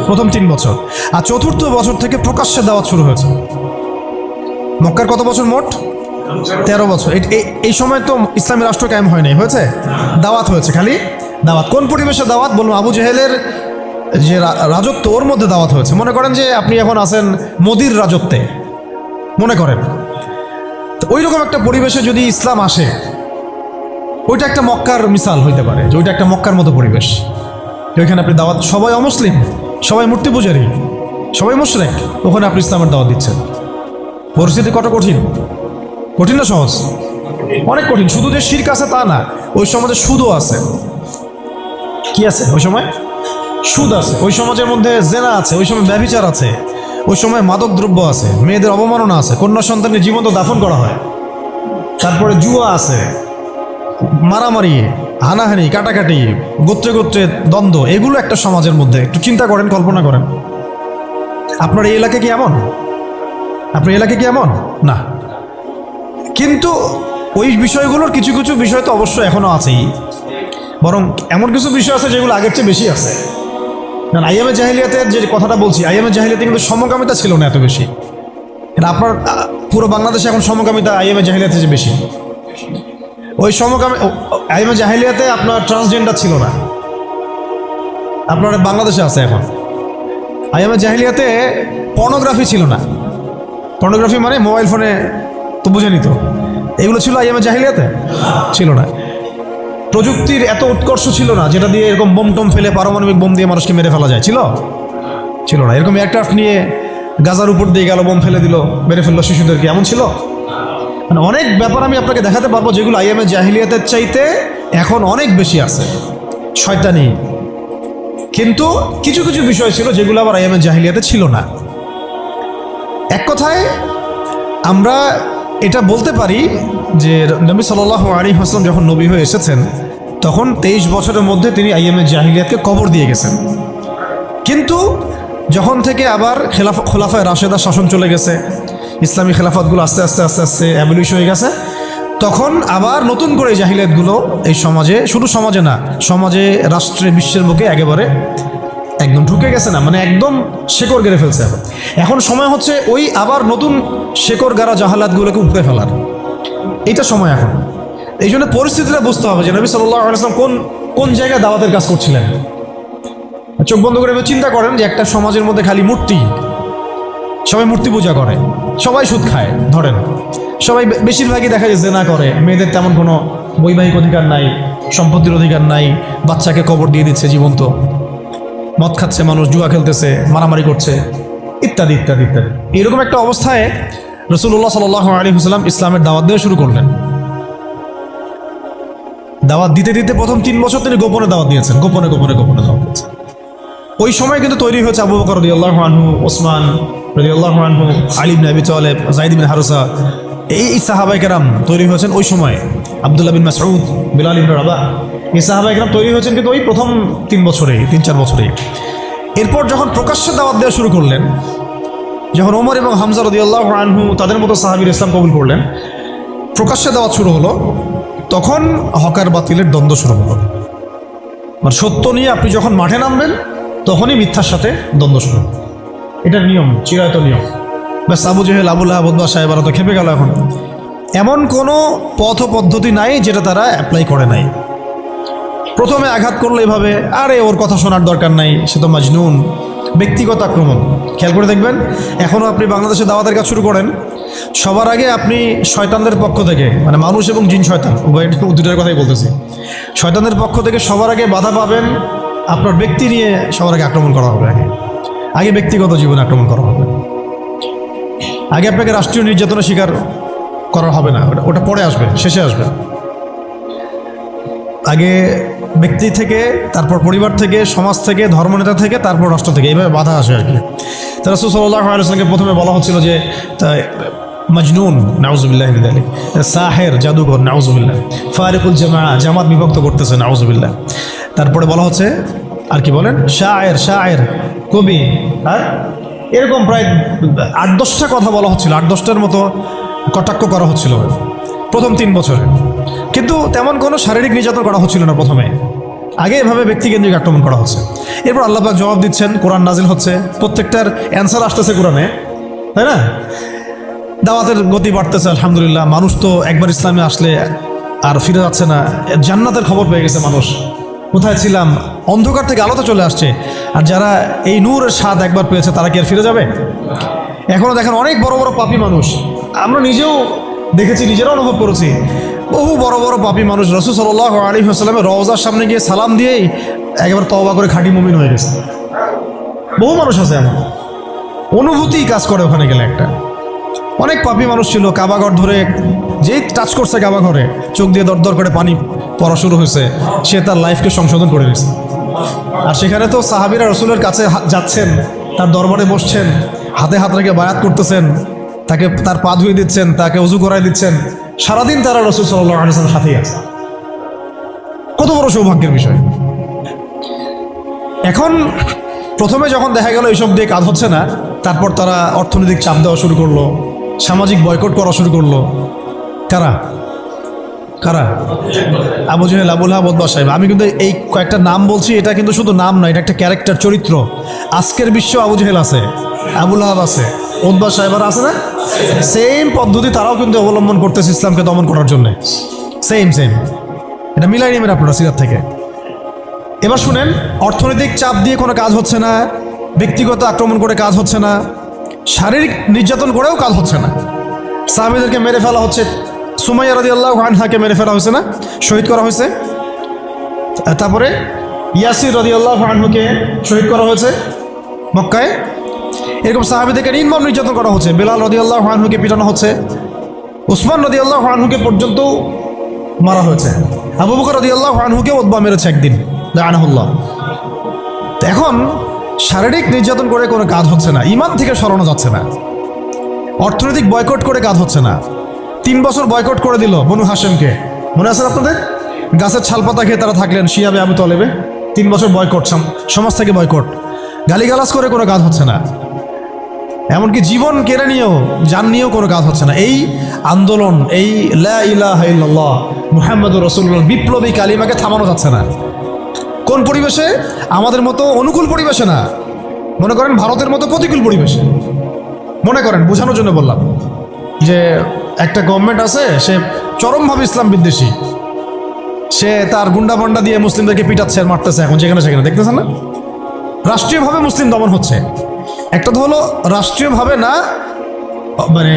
প্রথম 3 বছর। আর চতুর্থ বছর থেকে প্রকাশ্যে দাওয়াত শুরু হয়েছে। মক্কার কত বছর মোট? 13 বছর। এই সময় তো ইসলামী রাষ্ট্র কায়েম হয় নাই, হয়েছে? দাওয়াত হয়েছে, খালি দাওয়াত। কোন পরিবেশে দাওয়াত বলবো? আবু জেহেলের যে রাজত্ব, ওর মধ্যে দাওয়াত হয়েছে। মনে করেন যে আপনি এখন আছেন মোদির রাজত্বে, মনে করেন। তো ওই রকম একটা পরিবেশে যদি ইসলাম আসে, ওইটা একটা মক্কার মিসাল হইতে পারে, যে ওইটা একটা মক্কার মতো পরিবেশ। ওইখানে আপনি দাওয়াত, সবাই অমুসলিম, সবাই মূর্তি পূজারী, সবাই মুশরিক, ওখানে আপনি ইসলামের দাওয়াত দিচ্ছেন। পরিস্থিতি কত কঠিন! কঠিন না সহজ? অনেক কঠিন। শুধু যে শিরক আছে তা না, ওই সমাজে সুদও আছে। কি আছে ওই সময়? সুদ আছে। ওই সমাজের মধ্যে জেনা আছে, ওই সময় ব্যভিচার আছে, ওই সময় মাদক দ্রব্য আছে, মেয়েদের অবমাননা আছে, কন্যা সন্তানকে জীবন্ত দাফন করা হয়, তারপরে জুয়া আছে, মারামারি, হানাহানি, কাটাকাটি, গোত্রে গোত্রে দ্বন্দ্ব, এগুলো একটা সমাজের মধ্যে। একটু চিন্তা করেন, কল্পনা করেন। আপনার এই এলাকা কি এমন? আপনার এলাকা কি এমন? না। কিন্তু ওই বিষয়গুলোর কিছু কিছু বিষয় তো অবশ্যই এখনো আছেই। বরং এমন কিছু বিষয় আছে যেগুলো আগের চেয়ে বেশি আছে। কারণ আইয়ামে জাহিলিয়াতের যে কথাটা বলছি, আইয়ামে জাহিলিয়াতে কিন্তু সমকামিতা ছিল না এত বেশি। এটা আপনার পুরো বাংলাদেশে এখন সমকামিতা আইয়ামে জাহিলিয়াতে যে বেশি। ওই আইয়ামে জাহিলিয়াতে আপনার ট্রান্সজেন্ডার ছিল না, আপনার বাংলাদেশে আছে এখন। আইয়ামে জাহিলিয়াতে পর্নোগ্রাফি ছিল না। পর্নোগ্রাফি মানে মোবাইল ফোনে তো বুঝেনি তো, এগুলো ছিল আইয়ামে জাহিলিয়াতে ছিল না। প্রযুক্তির এত উৎকর্ষ ছিল না যেটা দিয়ে এরকম বোম টোম ফেলে পারমাণবিক বোম দিয়ে মানুষকে মেরে ফেলা যায়, ছিল না। এরকম এয়ারক্রাফট নিয়ে গাজার উপর দিয়ে গেল, বোম ফেলে দিল, মেরে ফেললো শিশুদেরকে, এমন ছিল। মানে অনেক ব্যাপার আমি আপনাকে দেখাতে পারবো যেগুলো আইয়ামে জাহিলিয়াতের চাইতে এখন অনেক বেশি আছে শয়তানি। কিন্তু কিছু কিছু বিষয় ছিল যেগুলো আবার আইয়ামে জাহিলিয়াতে ছিল না। এক কথায় আমরা এটা বলতে পারি যে নবী সাল্লাল্লাহু আলাইহি ওয়াসাল্লাম যখন নবী হয়ে এসেছেন তখন 23 বছরের মধ্যে তিনি আইয়ামে জাহিলিয়াতকে কবর দিয়ে গেছেন। কিন্তু যখন থেকে আবার খোলাফায়ে রাশেদা শাসন চলে গেছে, ইসলামী খেলাফতগুলো আস্তে আস্তে আস্তে আস্তে অ্যাবলিশ হয়ে গেছে, তখন আবার নতুন করে এই জাহিলিয়াতগুলো এই সমাজে, শুধু সমাজে না, সমাজে, রাষ্ট্রে, বিশ্বের বুকে একেবারে একদম ঢুকে গেছে না, মানে একদম শেকড় গেড়ে ফেলছে। এখন সময় হচ্ছে ওই আবার নতুন শেকড় গাড়া জাহালাতগুলোকে উপড়ে ফেলার, এইটা সময় এখন। এই জন্য পরিস্থিতিটা বুঝতে হবে যে নবী সাল্লাল্লাহু আলাইহি ওয়াসাল্লাম কোন জায়গায় দাওয়াতের কাজ করছিলেন। চোখ বন্ধ করে চিন্তা করেন যে একটা সমাজের মধ্যে খালি মূর্তি, সবাই মূর্তি পূজা করে, সবাই সুদ খায়, ধরেন সবাই বেশিরভাগই দেখা যায় জেনা করে, মেয়েদের তেমন কোনো বৈবাহিক অধিকার নাই, সম্পত্তির অধিকার নাই, বাচ্চাকে কবর দিয়ে দিচ্ছে জীবন্ত, মদ খাচ্ছে মানুষ, জুয়া খেলতেছে, মারামারি করছে, ইত্যাদি ইত্যাদি ইত্যাদি। এরকম একটা অবস্থায় রাসূলুল্লাহ সাল্লাল্লাহু আলাইহি ওয়াসাল্লাম ইসলামের দাওয়াত দেওয়া শুরু করলেন। দাওয়াত দিতে দিতে প্রথম 3 বছর তিনি গোপনে দাওয়াত দিয়েছেন, গোপনে গোপনে গোপনে দাওয়াত দিয়েছেন। ওই সময় কিন্তু তৈরি হয়েছে আবু বকর রাদিয়াল্লাহু আনহু, ওসমান রাদিয়াল্লাহু আনহু, আলী ইবনে আবি তালেব, যায়েদ ইবনে হারসা, এই সাহাবায়ে কেরাম তৈরি হয়েছেন ওই সময়। আব্দুল্লাহ বিন মাসউদ, বিলাল ইবনে রাবাহ, এই সাহাবায়ে কেরাম তৈরি হয়েছেন কিন্তু ওই প্রথম 3 বছরেই, 3-4 বছরেই। এরপর যখন প্রকাশ্যে দাওয়াত দেওয়া শুরু করলেন, যখন ওমর এবং হামজা রাদিয়াল্লাহু আনহু তাদের মতো সাহাবীর ইসলাম কবুল করলেন, প্রকাশ্যে দাওয়াত শুরু হলো, তখন হকার বাতিলের দ্বন্দ্ব শুরু হলো। মানে সত্য নিয়ে আপনি যখন মাঠে নামবেন তখনই মিথ্যার সাথে দ্বন্দ্ব শুরু। এটার নিয়ম, চিরায়ত নিয়ম। ব্যাস Abu Jahl, Abu Lahab, Utba, সাহেবারা তো খেপে গেল। এখন এমন কোনো পথ পদ্ধতি নাই যেটা তারা অ্যাপ্লাই করে নাই। প্রথমে আঘাত করলো এভাবে, আরে ওর কথা শোনার দরকার নাই, সে তো মাজনুন, ব্যক্তিগত আক্রমণ। খেয়াল করে দেখবেন এখনও আপনি বাংলাদেশে দাওয়াতের কাজ শুরু করেন, সবার আগে আপনি শয়তানদের পক্ষ থেকে, মানে মানুষ এবং জিন শয়তান উভয়, দুটার কথাই বলতেছি, শয়তানদের পক্ষ থেকে সবার আগে বাধা পাবেন, আপনার ব্যক্তি নিয়ে সবার আগে আক্রমণ করা হবে। আগে ব্যক্তিগত জীবনে আক্রমণ করা হবে, আগে আপনাকে রাষ্ট্রীয় নির্যাতনের শিকার করা হবে না, ওটা পরে আসবে, শেষে আসবে। আগে ব্যক্তি থেকে, তারপর পরিবার থেকে, সমাজ থেকে, ধর্মনেতা থেকে, তারপর রাষ্ট্র থেকে, এইভাবে বাধা আসে আর কি। তো রাসূল সাল্লাল্লাহু আলাইহি ওয়াসাল্লামকে প্রথমে বলা হচ্ছিল যে মাজনুন, নাউজুবিল্লাহ মিন যালিক, সাহের, জাদুঘর, নাউজুবিল্লাহ, ফারিকুল জামাত বিভক্ত করতেছে, নাউজুবিল্লাহ। তারপরে বলা হচ্ছে আর কি বলেন, শায়ের, কবি, আর এরকম প্রায় 8-10টা কথা বলা হচ্ছিল, 8-10টার মতো কটাক্ষ করা হচ্ছিল প্রথম 3 বছরে। কিন্তু তেমন কোনো শারীরিক নির্যাতন করা হচ্ছিল না প্রথমে, আগে এভাবে ব্যক্তিকেন্দ্রিক আক্রমণ করা হচ্ছে। এরপর আল্লাহ পাক জবাব দিচ্ছেন, কোরআন নাজিল হচ্ছে, প্রত্যেকটার অ্যান্সার আসতেছে কোরআনে, তাই না? দাওয়াতের গতি বাড়তেছে, আলহামদুলিল্লাহ। মানুষ তো একবার ইসলামে আসলে আর ফিরে যাচ্ছে না, জান্নাতের খবর পেয়ে গেছে মানুষ। কোথায় ছিলাম, অন্ধকার থেকে আলোতে চলে আসছে। আর যারা এই নূরের স্বাদ একবার পেয়েছে তারা কি আর ফিরে যাবে? এখনও দেখেন অনেক বড় বড় পাপী মানুষ, আমরা নিজেও দেখেছি, নিজেরা অনুভব করেছি, বহু বড় বড় পাপী মানুষ রাসূল সাল্লাল্লাহু আলাইহি ওয়াসাল্লামের রওজার সামনে গিয়ে সালাম দিয়েই একেবারে তওবা করে খাঁটি মুমিন হয়ে গেছে। বহু মানুষ আছে এমন, অনুভূতি কাজ করে ওখানে গেলে। একটা অনেক পাপী মানুষ ছিল, কাবাঘর ধরে যেই টাচ করছে কাবাঘরে, চোখ দিয়ে দরদর করে পানি পড়া শুরু হয়েছে, সে তার লাইফকে সংশোধন করে নিয়েছে। আর সেখানে তো সাহাবীরা রাসূলের কাছে যাচ্ছেন, তার দরবারে বসছেন, হাতে হাত রেখে বায়াত করতেছেন, তাকে তার পা ধুয়ে দিচ্ছেন, তাকে ওযু করাই দিচ্ছেন, সারাদিন তারা রাসূল সাল্লাল্লাহু আলাইহি ওয়াসাল্লামের সাথেই আছে। কত বড় সৌভাগ্যের বিষয়। এখন প্রথমে যখন দেখা গেল এইসব দিয়ে কাজ হচ্ছে না, তারপর তারা অর্থনৈতিক চাপ দেওয়া শুরু করলো, সামাজিক বয়কট করা শুরু করলো। কারা? কারা? Abu Jahl, Abu Lahab, Utba সাহেব। আমি কিন্তু এই কয়েকটা নাম বলছি, এটা কিন্তু শুধু নাম নয়, এটা একটা ক্যারেক্টার, চরিত্র। আজকের বিশ্ব আবু জেহেল আছে, আবু লাহাব আছে, উতবা সাহেবরা আছে না? সেম পদ্ধতি তারাও কিন্তু অবলম্বন করতেছে ইসলামকে দমন করার জন্য। সেম সেম, এটা মিলাই নেবেন আপনারা সিরাত থেকে। এবার শুনেন, অর্থনৈতিক চাপ দিয়ে কোনো কাজ হচ্ছে না, ব্যক্তিগত আক্রমণ করে কাজ হচ্ছে না, শারীরিক নির্যাতন করেও কাজ হচ্ছে না। সাহাবীদেরকে মেরে ফেলা হচ্ছে, সুমাইয়া রাদিয়াল্লাহু আনহাকে মেরে ফেলা হয়েছে না, শহীদ করা হয়েছে। তারপরে ইয়াসির রাদিয়াল্লাহু আনহুকে শহীদ করা হয়েছে মক্কায়। এরকম সাহাবীদেরকে নির্মম নির্যাতন করা হচ্ছে। বেলাল রাদিয়াল্লাহু আনহুকে পিটানো হচ্ছে, উসমান রাদিয়াল্লাহু আনহুকে পর্যন্ত মারা হয়েছে, আবু বকর রাদিয়াল্লাহু আনহুকে উতবা মেরেছে একদিন, লাআনাহুল্লাহ। এখন শারীরিক নির্যাতন করে কোনো কাজ হচ্ছে না, ঈমান থেকে সরানো যাচ্ছে না, অর্থনৈতিক বয়কট করে কাজ হচ্ছে না। 3 বছর বয়কট করে দিল বনু হাশেমকে, মনে আছে আপনাদের? গাছের ছালপাতা খেয়ে তারা থাকলেন শিয়াবে আবু তলেবে। 3 বছর বয়কট, সমাজ থেকে বয়কট, গালিগালাজ করে কোনো কাজ হচ্ছে না, এমনকি জীবন কেড়ে নিয়েও, জান নিয়েও কোনো কাজ হচ্ছে না। এই আন্দোলন, এই লা ইলাহা ইল্লাল্লাহ মুহাম্মাদুর রাসূলুল্লাহ বিপ্লবী কালিমাকে থামানো যাচ্ছে না। কোন পরিবেশে? আমাদের মতো অনুকূল পরিবেশে না, মনে করেন ভারতের মতো প্রতিকূল পরিবেশে। মনে করেন, বোঝানোর জন্য বললাম যে একটা গভর্নমেন্ট আছে, সে চরমভাবে ইসলাম বিদ্বেষী, সে তার গুন্ডা পান্ডা দিয়ে মুসলিমদেরকে পিটাচ্ছে আর মারতেছে, এখন যেখানে সেখানে, দেখতেছেন না? রাষ্ট্রীয়ভাবে মুসলিম দমন হচ্ছে। একটা তো হলো রাষ্ট্রীয়ভাবে না, মানে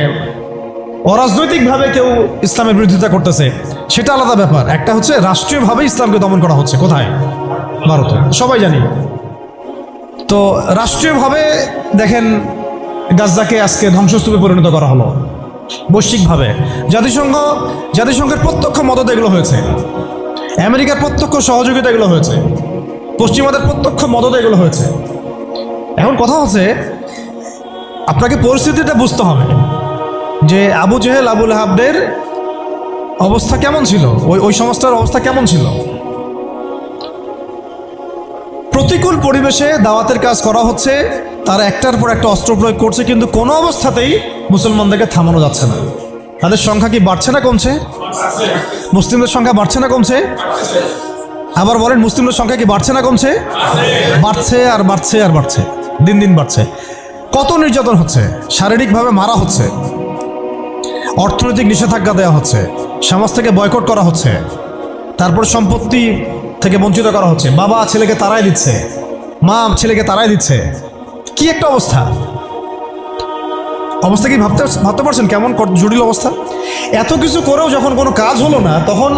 অরাজনৈতিকভাবে কেউ ইসলামের বিরোধিতা করতেছে, সেটা আলাদা ব্যাপার। একটা হচ্ছে রাষ্ট্রীয়ভাবে ইসলামকে দমন করা হচ্ছে। কোথায়? ভারতে, সবাই জানি। তো রাষ্ট্রীয়ভাবে দেখেন গাজ্জাকে আজকে ধ্বংসস্তূপে পরিণত করা হলো বৈশ্বিকভাবে। জাতিসংঘের প্রত্যক্ষ মদত এগুলো হয়েছে, আমেরিকার প্রত্যক্ষ সহযোগিতা এগুলো হয়েছে, পশ্চিমাদের প্রত্যক্ষ মদত এগুলো হয়েছে। এখন কথা হচ্ছে, আপনাকে পরিস্থিতিটা বুঝতে হবে যে আবু জেহেল, আবু লাহাবদের অবস্থা কেমন ছিল, ওই সমাজটার অবস্থা কেমন ছিল। প্রতিকূল পরিবেশে দাওয়াতের কাজ করা হচ্ছে, তারা একটার পর একটা অস্ত্র প্রয়োগ করছে, কিন্তু কোনো অবস্থাতেই মুসলমানদেরকে থামানো যাচ্ছে না। তাদের সংখ্যা কি বাড়ছে না কমছে? মুসলিমদের সংখ্যা বাড়ছে না কমছে? আবার বলেন, মুসলিমদের সংখ্যা কি বাড়ছে না কমছে? বাড়ছে আর বাড়ছে আর বাড়ছে, দিন দিন বাড়ছে। কত নির্যাতন হচ্ছে, শারীরিকভাবে মারা হচ্ছে, অর্থনৈতিক নিষেধাজ্ঞা দেওয়া হচ্ছে, সমাজ থেকে বয়কট করা হচ্ছে, তারপর সম্পত্তি থেকে বঞ্চিত করা হচ্ছে, বাবা ছেলেকে তাড়াই দিচ্ছে, মা ছেলেকে তাড়াই দিচ্ছে। কি একটা অবস্থা! অবস্থা কি ভাবতে পারছেন কেমন জটিল অবস্থা? এত কিছু করেও যখন কোনো কাজ হলো না, তখন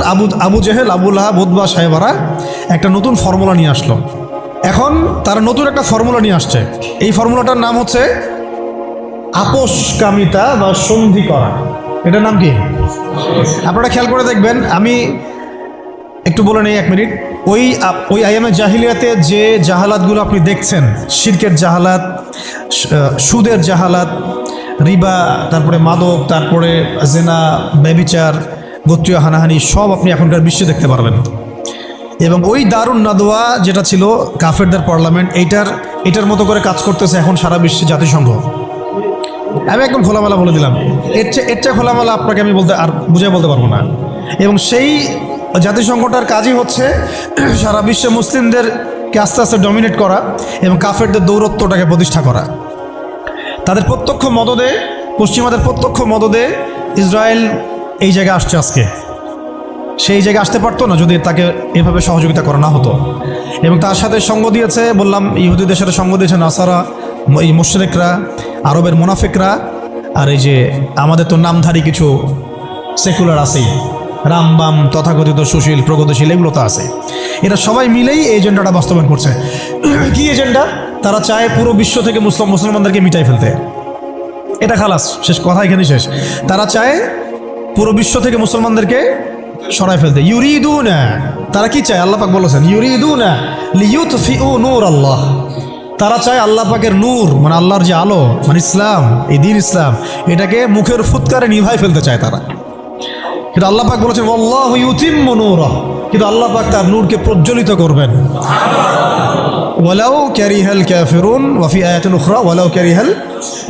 Abu Jahl, Abu Lahab, Utba সাহেবারা একটা নতুন ফর্মুলা নিয়ে আসলো। এখন তারা নতুন একটা ফর্মুলা নিয়ে আসছে। এই ফর্মুলাটার নাম হচ্ছে আপোষকামিতা বা সন্ধি করা। এটার নাম কি? আপনারা খেয়াল করে দেখবেন, আমি একটু বলে নেই 1 মিনিট। ওই আইয়ামে জাহিলিয়াতে যে জাহালাতগুলো আপনি দেখছেন, শিরকের জাহালাত, সুদের জাহালাত, রিবা, তারপরে মাদক, তারপরে জেনা, ব্যভিচার, গোত্রীয় হানাহানি, সব আপনি এখনকার বিশ্বে দেখতে পারবেন। এবং ওই দারুন নাদওয়া যেটা ছিল কাফেরদের পার্লামেন্ট, এটার মতো করে কাজ করতেছে এখন সারা বিশ্বে জাতিসংঘ। আমি একদম খোলামেলা বলে দিলাম, এর চেয়ে খোলামেলা আপনাকে আমি বুঝাই বলতে পারবো না। এবং সেই জাতিসংঘটার কাজই হচ্ছে সারা বিশ্বে মুসলিমদেরকে আস্তে আস্তে ডমিনেট করা এবং কাফেরদের দৌরত্বটাকে প্রতিষ্ঠা করা। তাদের প্রত্যক্ষ মদদে, পশ্চিমাদের প্রত্যক্ষ মদদে ইসরায়েল এই জায়গায় আসছে আজকে। সেই জায়গায় আসতে পারতো না যদি তাকে এভাবে সহযোগিতা করা না হতো। এবং তার সাথে সঙ্গ দিয়েছে, বললাম, ইহুদিদের সাথে সঙ্গ দিয়েছে নাসারা, এই মুশরিকরা, আরবের মুনাফিকরা, আর এই যে আমাদের তো নামধারী কিছু সেকুলার আছেই, রামবাম, তথাকথিত সুশীল, প্রগতিশীল, এগুলো তো আছে। এরা সবাই মিলেই এই এজেন্ডাটা বাস্তবায়ন করছে। কি এজেন্ডা? তারা চায় পুরো বিশ্ব থেকে মুসলমানদেরকে মিটাই ফেলতে। এটা খালাস, শেষ কথা এখানে শেষ। তারা চায় পুরো বিশ্ব থেকে মুসলমানদেরকে সরাই ফেলতে। ইউরিদুনা, তারা কি চায়? আল্লাহ পাক বলেছেন, ইউরিদুনা লিইউতফিউ নূর আল্লাহ। তারা চায় আল্লাহ পাকের নূর, মানে আল্লাহর যে আলো, মানে ইসলাম, এই দ্বীন ইসলাম, এটাকে মুখের ফুৎকারে নিভাই ফেলতে চায় তারা। কিন্তু আল্লাহ পাক বলেছেন, আল্লাহু ইউতিম্মু নূরাহু, কিন্তু আল্লাহ পাক তার নূরকে প্রজ্বলিত করবেন। ওয়ালাউ কারিহাল কাফিরুন ওয়া ফি আয়াতিন উখরা ওয়ালাউ কারিহাল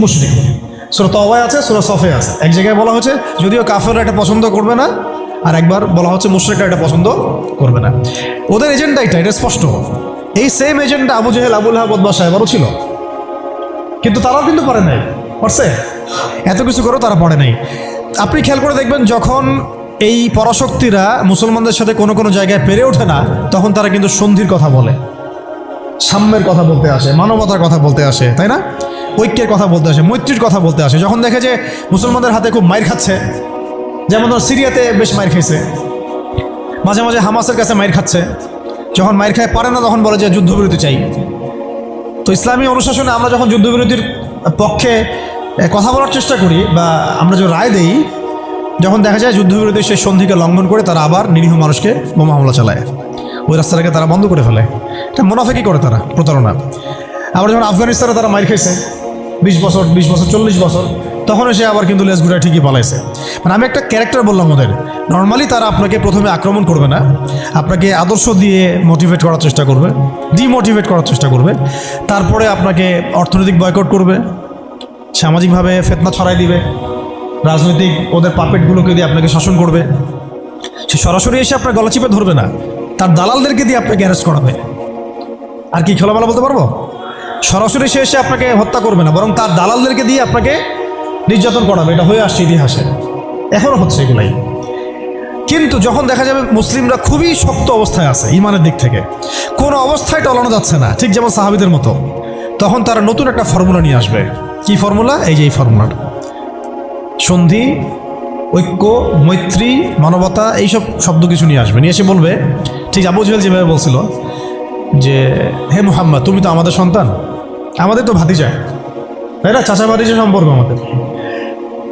মুশরিকুন। সূরা তাওবায় আছে, সূরা সফে আছে। এক জায়গায় বলা হয়েছে যদিও কাফেররা এটা পছন্দ করবে না, আর একবার বলা হচ্ছে মুশরিকরা এটা পছন্দ করবে না। ওদের এজেন্ডা এটা স্পষ্ট। এই same agenda Abu Jahl, Abu Lahab, Utba সাহেবেরও ছিল, কিন্তু তারাও কিন্তু পারে নাই, পারছে? এত কিছু করেও তারা পারে নাই। আপনি খেয়াল করে দেখবেন, যখন এই পরাশক্তিরা মুসলমানদের সাথে কোনো কোনো জায়গায় পেরে ওঠে না, তখন তারা কিন্তু সন্ধির কথা বলে, সাম্যের কথা বলতে আসে, মানবতার কথা বলতে আসে, তাই না? ঐক্যের কথা বলতে আসে, মৈত্রীর কথা বলতে আসে। যখন দেখে যে মুসলমানদের হাতে খুব মাইর খাচ্ছে, যেমন ধর সিরিয়াতে বেশ মাইর খাইছে, মাঝে মাঝে হামাসের কাছে মাইর খাচ্ছে, যখন মাইর খায় পারে না তখন বলে যে যুদ্ধবিরতি চাই। তো ইসলামী অনুশাসনে আমরা যখন যুদ্ধবিরতির পক্ষে কথা বলার চেষ্টা করি বা আমরা যে রায় দেই, যখন দেখা যায় যুদ্ধবিরতির সেই সন্ধিকে লঙ্ঘন করে তারা আবার নিরীহ মানুষকে বোমা হামলা চালায়, ওই রাস্তাটাকে তারা বন্ধ করে ফেলে। এটা মুনাফিকি করে তারা, প্রতারণা। আবার যখন আফগানিস্তানে তারা মাইর খাইছে 20 বছর 40 বছর, তখন এসে আবার কিন্তু লেজ ঘুরে ঠিকই পালাইছে। মানে আমি একটা ক্যারেক্টার বললাম ওদের। নর্মালি তারা আপনাকে প্রথমে আক্রমণ করবে না, আপনাকে আদর্শ দিয়ে মোটিভেট করার চেষ্টা করবে, ডিমোটিভেট করার চেষ্টা করবে, তারপরে আপনাকে অর্থনৈতিক বয়কট করবে, সামাজিকভাবে ফেতনা ছড়াই দিবে, রাজনৈতিক ওদের পাপেটগুলোকে দিয়ে আপনাকে শাসন করবে। সে সরাসরি এসে আপনার গলা চিপে ধরবে না, তার দালালদেরকে দিয়ে আপনাকে অ্যারেস্ট করাবে। আর কি খোলামেলা বলতে পারবো? সরাসরি সে এসে আপনাকে হত্যা করবে না, বরং তার দালালদেরকে দিয়ে আপনাকে নির্যাতন করাবে। এটা হয়ে আসছে ইতিহাসে, এখনও হচ্ছে এগুলাই। কিন্তু যখন দেখা যাবে মুসলিমরা খুবই শক্ত অবস্থায় আছে ইমানের দিক থেকে, কোনো অবস্থায় টলানো যাচ্ছে না, ঠিক যেমন সাহাবীদের মতো, তখন তারা নতুন একটা ফর্মুলা নিয়ে আসবে। কি ফর্মুলা? এই যে এই ফর্মুলাটা, সন্ধি, ঐক্য, মৈত্রী, মানবতা, এইসব শব্দ কিছু নিয়ে আসবে। নিয়ে এসে বলবে, ঠিক আবু জেহেল যেভাবে বলছিল যে হে মুহাম্মদ, তুমি তো আমাদের সন্তান, আমাদের তো ভাতিজা, তাই না? চাচা ভাতিজা সম্পর্ক আমাদের,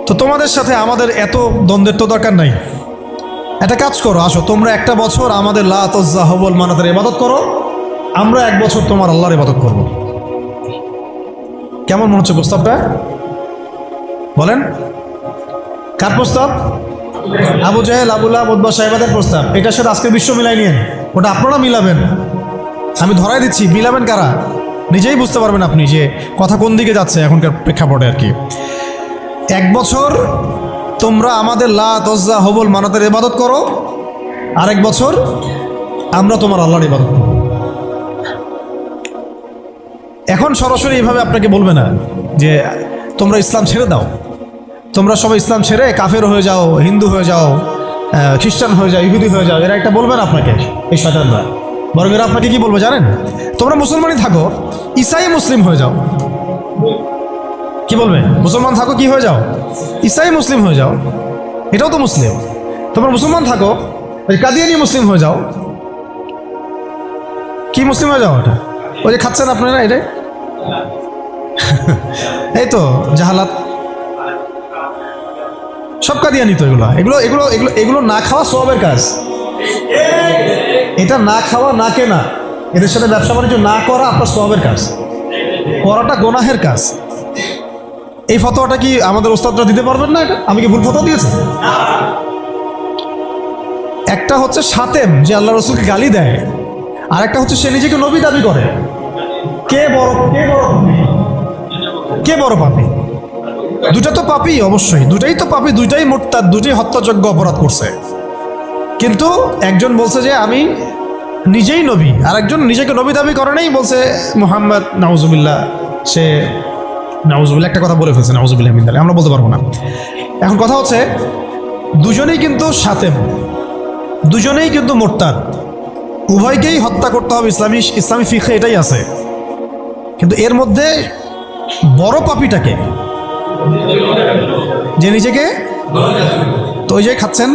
তো তোমাদের সাথে আমাদের এত দ্বন্দ্বের তো দরকার নাই। একটা কাজ করো, আসো তোমরা একটা বছর আমাদের লাত উজ্জা হবল মানাতের ইবাদত করো, আমরা 1 বছর তোমার আল্লাহর ইবাদত করব। কেমন মনে হচ্ছে প্রস্তাবটা? বলেন, কার প্রস্তাব? Abu Jahl, Abu Lahab, Utba সাহেবাদের প্রস্তাব। এটার সাথে আজকে বিশ্ব মিলাই নিয়েন, ওটা আপনারা মিলাবেন। আমি ধরাই দিচ্ছি, মিলাবেন কারা নিজেই বুঝতে পারবেন আপনি যে কথা কোন দিকে যাচ্ছে এখনকার প্রেক্ষাপটে আর কি। 1 বছর তোমরা আমাদের লাত উজ্জা হবল মানাতের ইবাদত করো, আর 1 বছর আমরা তোমার আল্লাহর ইবাদত করব। এখন সরাসরি এইভাবে আপনাকে বলবে না যে তোমরা ইসলাম ছেড়ে দাও, তোমরা সবাই ইসলাম ছেড়ে কাফের হয়ে যাও, হিন্দু হয়ে যাও, খ্রিস্টান হয়ে যাও, ইহুদি হয়ে যাও। এরা একটা বলবে না আপনাকে, এই শয়তানরা। বরং এরা আপনাকে কি বলবে জানেন? তোমরা মুসলমানই থাকো, ঈসাই মুসলিম হয়ে যাও। কি বলবে? মুসলমান থাকো, কি হয়ে যাও? ঈসাই মুসলিম হয়ে যাও, এটাও তো মুসলিম। তোমরা মুসলমান থাকো, কাদিয়ানি মুসলিম হয়ে যাও। কি মুসলিম হয়ে যাও? এটা ওই যে খাচ্ছেন আপনারা, এটা এই তো জাহালাত, সব কাদিয়ানি তো এগুলো এগুলো এগুলো এগুলো এগুলো না খাওয়া সওয়াবের কাজ। এটা না খাওয়া, না কেনা, এদের সাথে ব্যবসা বাণিজ্য না করা আপনার সওয়াবের কাজ, করাটা গুনাহের কাজ। এই ফতোয়াটা কি আমাদের ওস্তাদরা দিতে পারবেন না? এটা আমি কি ভুল ফতোয়া দিয়েছি? একটা হচ্ছে সাতেম, যে আল্লাহ রসুলকে গালি দেয়, আর একটা হচ্ছে সে নিজেকে নবী দাবি করে। কে বড় কে বড় পাপী? দুটা তো পাপী, অবশ্যই দুটাই তো পাপী, দুইটাই মুরতাদ, দুটোই হত্যাযোগ্য অপরাধ করছে। কিন্তু একজন বলছে যে আমি নিজেই নবী, আর একজন নিজেকে নবী দাবি করে নাই, বলছে মুহাম্মদ নাউজুবিল্লাহ, সে নাউজুবিল্লাহ একটা কথা বলে ফেলছে, নাউজুবিল্লাহ মিন যালিক, আমরা বলতে পারবো না। এখন কথা হচ্ছে দুজনেই কিন্তু সাতেম, দুজনেই কিন্তু মুরতাদ, উভয়কেই হত্যা করতে হবে। ইসলামী ফিকহে এটাই আছে। কিন্তু এর মধ্যে বড় পাপীটাকে, যে নিজেকে, তো ওই যে খাচ্ছেন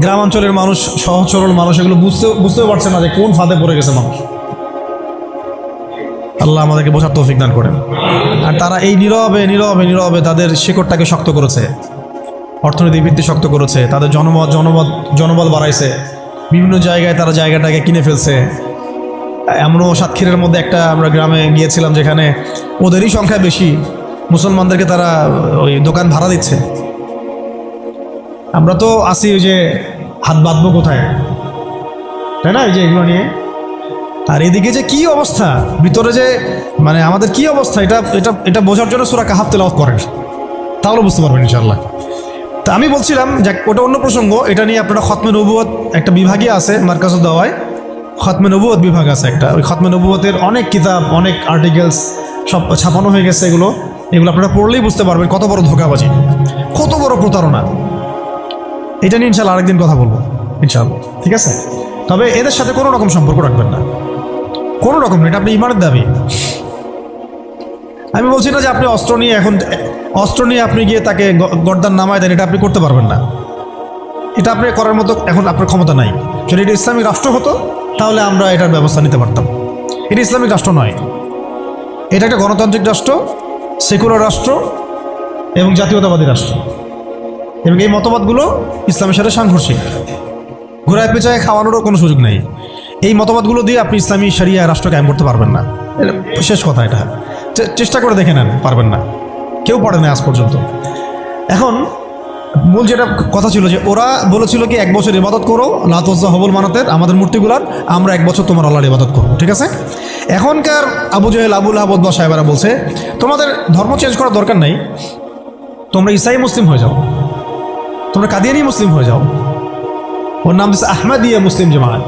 গ্রামাঞ্চলের মানুষ, সহজ সরল মানুষ, এগুলো বুঝতেও পারছে না যে কোন ফাঁদে পড়ে গেছে মানুষ। আল্লাহ আমাদেরকে বোঝার তৌফিক দান করেন। আর তারা এই নীরবে নীরবে নীরবে তাদের শিকড়টাকে শক্ত করেছে, অর্থনৈতিক ভিত্তি শক্ত করেছে, তাদের জনবল বাড়াইছে, বিভিন্ন জায়গায় তারা জায়গাটাকে কিনে ফেলছে। এমনও সাতক্ষীরের মধ্যে একটা আমরা গ্রামে গিয়েছিলাম যেখানে ওদেরই সংখ্যা বেশি, মুসলমানদেরকে তারা ওই দোকান ভাড়া দিচ্ছে। আমরা তো আসি ওই যে হাত বাঁধবো কোথায়, তাই না, এই যে এগুলো নিয়ে। আর এদিকে যে কি অবস্থা ভিতরে, যে মানে আমাদের কি অবস্থা, এটা এটা এটা বোঝার জন্য সূরা কাহাফ তেলাওয়াত করেন, তাহলে বুঝতে পারবেন ইনশাআল্লাহ। তা আমি বলছিলাম যে ওটা অন্য প্রসঙ্গ, এটা নিয়ে আপনারা খতমে নবুয়ত একটা বিভাগই আছে মার্কাজুদ দাওয়ায়, খতমে নবুয়ত বিভাগ আছে একটা। ওই খতমে নবুয়তের অনেক কিতাব, অনেক আর্টিকেলস সব ছাপানো হয়ে গেছে। এগুলো আপনারা পড়লেই বুঝতে পারবেন কত বড় ধোঁকাবাজি, কত বড় প্রতারণা। এটা নিয়ে ইনশাল্লাহ আরেকদিন কথা বলবো ইনশাল্লাহ, ঠিক আছে? তবে এদের সাথে কোনো রকম সম্পর্ক রাখবেন না, কোনো রকম না। এটা আপনি ইমানের দাবি। আমি বলছি না যে আপনি অস্ত্র নিয়ে আপনি গিয়ে তাকে গর্দান নামায় দেন, এটা আপনি করতে পারবেন না। এটা আপনি করার মতো এখন আপনার ক্ষমতা নাই। যদি এটা ইসলামিক রাষ্ট্র হতো তাহলে আমরা এটার ব্যবস্থা নিতে পারতাম। এটা ইসলামিক রাষ্ট্র নয়, এটা একটা গণতান্ত্রিক রাষ্ট্র, সেকুলার রাষ্ট্র এবং জাতীয়তাবাদী রাষ্ট্র, এবং এই মতবাদগুলো ইসলামের সাথে সাংঘর্ষিক। ঘোরায় পেঁচায় খাওয়ানোরও কোনো সুযোগ নেই। এই মতবাদগুলো দিয়ে আপনি ইসলামী শরিয়া রাষ্ট্র কায়েম করতে পারবেন না, শেষ কথা। এটা চেষ্টা করে দেখে নেন, পারবেন না, কেউ পারে না আজ পর্যন্ত। এখন মূল যেটা কথা ছিল যে ওরা বলেছিল কি 1 বছর ইবাদত করো লাত উজ্জা হবল মানাতের, আমাদের মূর্তিগুলার, আমরা 1 বছর তোমার আল্লাহর ইবাদত করবো, ঠিক আছে? এখনকার আবু জাহেল, আবু লাহাব, উতবা সাহেবেরা বলছে তোমাদের ধর্ম চেঞ্জ করার দরকার নাই, তোমরা ইসাই মুসলিম হয়ে যাও, তোমরা কাদিয়ানি মুসলিম হয়ে যাও। ওর নাম দিচ্ছে আহমদিয়া মুসলিম জামাত।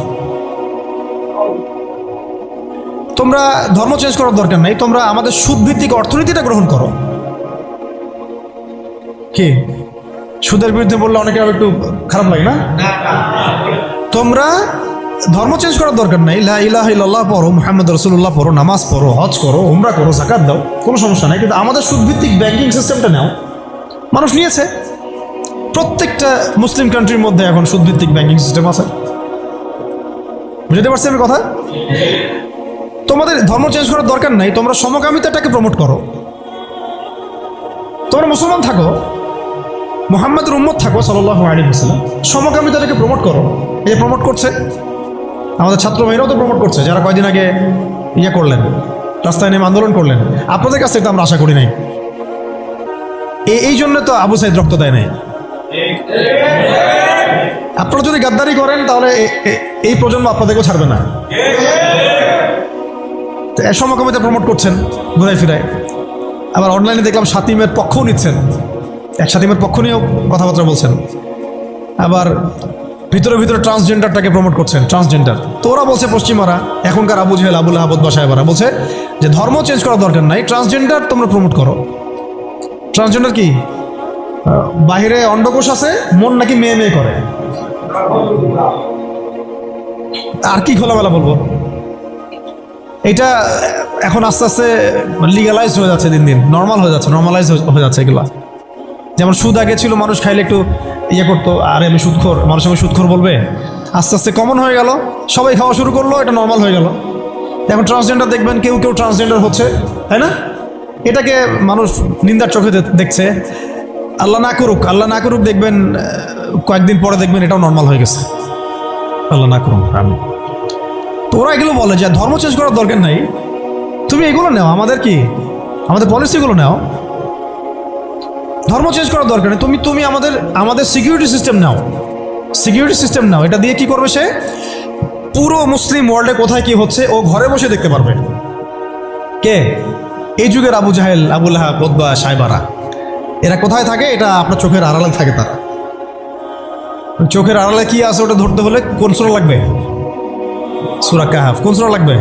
তোমরা ধর্ম চেঞ্জ করার দরকার নাই, তোমরা আমাদের সুদভিত্তিক অর্থনীতিটা গ্রহণ করো। কি সুদের বিরুদ্ধে বললে অনেকে একটু খারাপ লাগে না? তোমরা ধর্ম চেঞ্জ করার দরকার নাই, লা ইলাহা ইল্লাল্লাহ পড়ো, মুহাম্মদ রাসূলুল্লাহ পড়ো, নামাজ পড়ো, হজ করো, উমরা করো, যাকাত দাও, কোনো সমস্যা নাই, কিন্তু আমাদের সুদভিত্তিক ব্যাংকিং সিস্টেমটা নাও। মানুষ নিয়েছে, প্রত্যেকটা মুসলিম কান্ট্রির মধ্যে এখন সুদভিত্তিক ব্যাংকিং সিস্টেম আছে। বুঝতে পারছি আমি কথা? তোমাদের ধর্ম চেঞ্জ করার দরকার নাই, তোমরা সমকামিতাটাকে প্রমোট করো। তোমরা মুসলমান থাকো, মুহাম্মদের উম্মত থাকো সাল্লাল্লাহু আলাইহি ওয়াসাল্লাম, সমকামিতাটাকে প্রমোট করো। এই যে প্রমোট করছে আমাদের ছাত্র ভাইরাও তো প্রমোট করছে, যারা কয়দিন আগে করলেন, রাস্তায় নেমে আন্দোলন করলেন। আপনাদের কাছে এটা আমরা আশা করি নাই। এই জন্য তো আবু সাইদ রক্ত দেয় নাই। আপনারা যদি গাদ্দারি করেন তাহলে এই প্রজন্ম আপনাদেরকেও ছাড়বে না। সমকামিতা প্রমোট করছেন ঘুরাই ফিরায়, আবার অনলাইনে দেখলাম শাতিমের পক্ষও নিচ্ছেন, শাতিমের পক্ষ নিয়েও কথাবার্তা বলছেন, আবার ভিতরে ট্রান্সজেন্ডারটাকে প্রমোট করছেন, ট্রান্সজেন্ডার। তো ওরা বলছে পশ্চিমারা, এখনকার আবু জাহেল, আবু লাহাব, উতবা সাহেবরা বলছে যে ধর্ম চেঞ্জ করার দরকার নাই, ট্রান্সজেন্ডার তোমরা প্রমোট করো। ট্রান্সজেন্ডার কি? বাহিরে অন্ডকোষ আছে, মন নাকি মেয়ে মেয়ে করে। আর কি খোলামেলা বলবো? এটা এখন আস্তে আস্তে লিগালাইজ হয়ে যাচ্ছে, দিন দিন নর্মাল হয়ে যাচ্ছে, নর্মালাইজ হয়ে যাচ্ছে এগুলা। যেমন সুদ আগে ছিল, মানুষ খাইলে একটু করতো, আরে আমি সুদখোর, মানুষ আমি সুদখোর বলবে, আস্তে আস্তে কমন হয়ে গেল, সবাই খাওয়া শুরু করলো, এটা নর্মাল হয়ে গেল। এখন ট্রান্সজেন্ডার দেখবেন কেউ ট্রান্সজেন্ডার হচ্ছে, তাই না? এটাকে মানুষ নিন্দার চোখে দেখছে। আল্লাহ না করুক দেখবেন কয়েকদিন পরে দেখবেন এটাও নর্মাল হয়ে গেছে। আল্লাহ না করুক। আমি তো ওরা এগুলো বলে যে ধর্ম চেঞ্জ করার দরকার নাই, তুমি এগুলো নাও, আমাদের পলিসিগুলো নাও, ধর্ম চেঞ্জ করার দরকার নেই। তুমি আমাদের সিকিউরিটি সিস্টেম নাও। এটা দিয়ে কি করবে? সে পুরো মুসলিম ওয়ার্ল্ডে কোথায় কি হচ্ছে ও ঘরে বসে দেখতে পারবে। কে? এই যুগের আবু জাহেল, আবু লাহাব, উতবা সাহেবারা, এরা কোথায় থাকে? এটা আপনার চোখের আড়ালে থাকে। তারা চোখের আড়ালে কি আছে ওটা ধরতে হলে কোন সূরা লাগবে? সূরা কাহাফ। কোন সূরা লাগবে?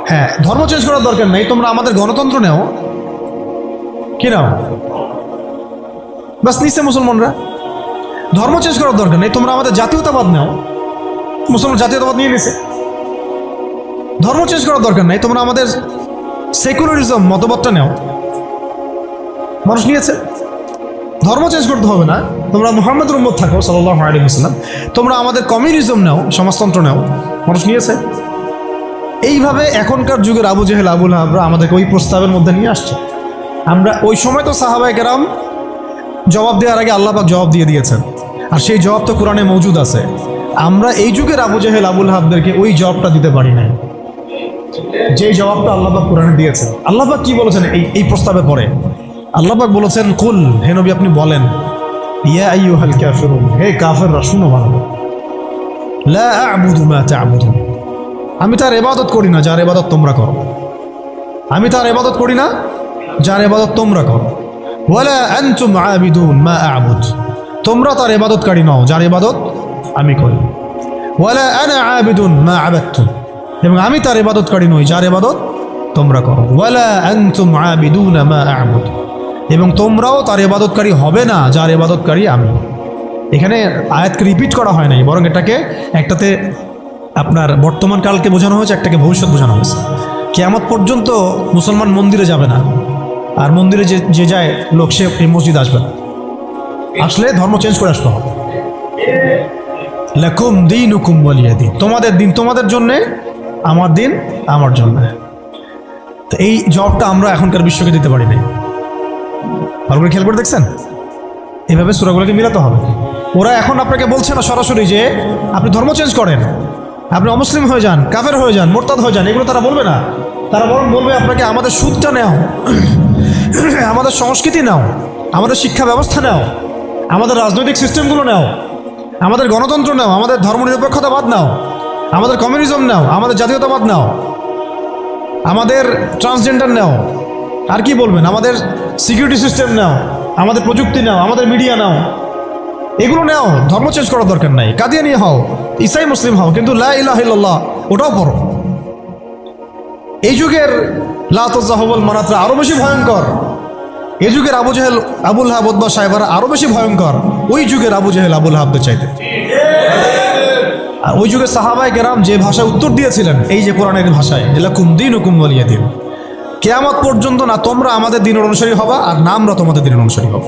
হ্যাঁ, ধর্ম চেঞ্জ করার দরকার নেই, তোমরা আমাদের গণতন্ত্র নাও। কি নাও? বাস নিচ্ছে মুসলমানরা। ধর্ম চেঞ্জ করার দরকার নেই, তোমরা আমাদের জাতীয়তাবাদ নাও। মুসলমান জাতীয়তাবাদ নিয়ে নিছে। ধর্ম চেঞ্জ করার দরকার নেই, তোমরা আমাদের সেকুলারিজম মতবাদটা নাও। মানুষ নিয়েছে। ধর্ম চেঞ্জ করতে হবে না, তোমরা মুহাম্মদের উম্মত থাকো সাল্লাল্লাহু আলাইহি ওয়াসাল্লাম, তোমরা আমাদের কমিউনিজম নাও, সমাজতন্ত্র নাও। মানুষ নিয়েছে। এইভাবে এখনকার যুগের আবু জাহেল, আবু লাহাবরা আমাদেরকে ওই প্রস্তাবের মধ্যে নিয়ে আসছে। আমরা ওই সময় তো সাহাবায়ে কেরাম জবাব দেওয়ার আগে আল্লাহ পাক জবাব দিয়ে দিয়েছেন, আর সেই জবাব তো কোরআনে মওজুদ আছে। আমরা এই যুগের আবু জাহেল, আবু লাহাবদেরকে ওই জবাবটা দিতে পারি না, যে জবাবটা আল্লাহ পাক কোরআনে দিয়েছেন। আল্লাহ পাক কি বলেছেন এই প্রস্তাবের পরে? আল্লাহ পাক বলেছেন, কুল, হে নবী আপনি বলেন, ইয়া আইয়ুহাল কাফিরুন, হে কাফেররা শুনো ভালো, লা আ'বুদু মা তা'বুদুন, আমি তার ইবাদত করি না যার ইবাদত তোমরা করো। আমি তার ইবাদত করি না যার ইবাদত তোমরা করো। ওয়ালা আনতুম আবিদুন মা আ'বুদ, তোমরা তার ইবাদতকারী নও যার ইবাদত আমি করি। ওয়ালা আনা আবিদুন মা আবাদতুম, এবং আমি তার ইবাদতকারী নই যার ইবাদত তোমরা করো। ওয়ালা আনতুম আবিদুনা মা আ'বুদ, এবং তোমরাও তার ইবাদতকারী হবে না যার ইবাদতকারী আমি। এখানে আয়াতকে রিপিট করা হয় নাই, বরং এটাকে একটাতে আপনার বর্তমান কালকে বোঝানো হয়েছে, একটাকে ভবিষ্যৎ বোঝানো হয়েছে। কিয়ামত পর্যন্ত মুসলমান মন্দিরে যাবে না, আর মন্দিরে যে যায় লোক সে এই মসজিদ আসবে না, আসলে ধর্ম চেঞ্জ করে আসতে হবে। লাকুম দীনুকুম ওয়ালিয়া দীন, তোমাদের দিন তোমাদের জন্যে, আমার দিন আমার জন্য। তো এই জবটা আমরা এখনকার বিশ্বকে দিতে পারি নাই। ভালো করে খেয়াল করে দেখছেন, এভাবে সূরাগুলোকে মিলাতে হবে। ওরা এখন আপনাকে বলছে না সরাসরি যে আপনি ধর্ম চেঞ্জ করেন, আপনি অমুসলিম হয়ে যান, কাফের হয়ে যান, মোরতাদ হয়ে যান, এগুলো তারা বলবে না। তারা বরং বলবে আপনাকে আমাদের সুদটা নাও, আমাদের সংস্কৃতি নাও, আমাদের শিক্ষা ব্যবস্থা নাও, আমাদের রাজনৈতিক সিস্টেমগুলো নাও, আমাদের গণতন্ত্র নাও, আমাদের ধর্মনিরপেক্ষতাবাদ নাও, আমাদের কমিউনিজম নাও, আমাদের জাতীয়তাবাদ নাও, আমাদের ট্রান্সজেন্ডার নাও, আর কি বলবেন, আমাদের সিকিউরিটি সিস্টেম নাও, আমাদের প্রযুক্তি নাও, আমাদের মিডিয়া নাও, এগুলো নাও। ধর্ম চেঞ্জ করার দরকার নাই, কাদিয়ানি হও, ইসাই মুসলিম হও, কিন্তু লা ইলাহা ইল্লাল্লাহ ওটাও পড়ো। এই যুগের লা তাযাহুবুল মানাতরা আরো বেশি ভয়ঙ্কর, এই যুগের আবু জাহেল আবুল হাব উতবা সাহেবরা আরো বেশি ভয়ঙ্কর ওই যুগের আবু জাহেল আবুল হাবদের চাইতে। আর ওই যুগের সাহাবায়ে কেরাম যে ভাষায় উত্তর দিয়েছিলেন, এই যে কোরআনের ভাষায়, লাকুম দীনুকুম ওয়ালিয়া দীন, কিয়ামত পর্যন্ত না তোমরা আমাদের দিনের অনুসারী হবা, আর না আমরা তোমাদের দিনের অনুসারী হব।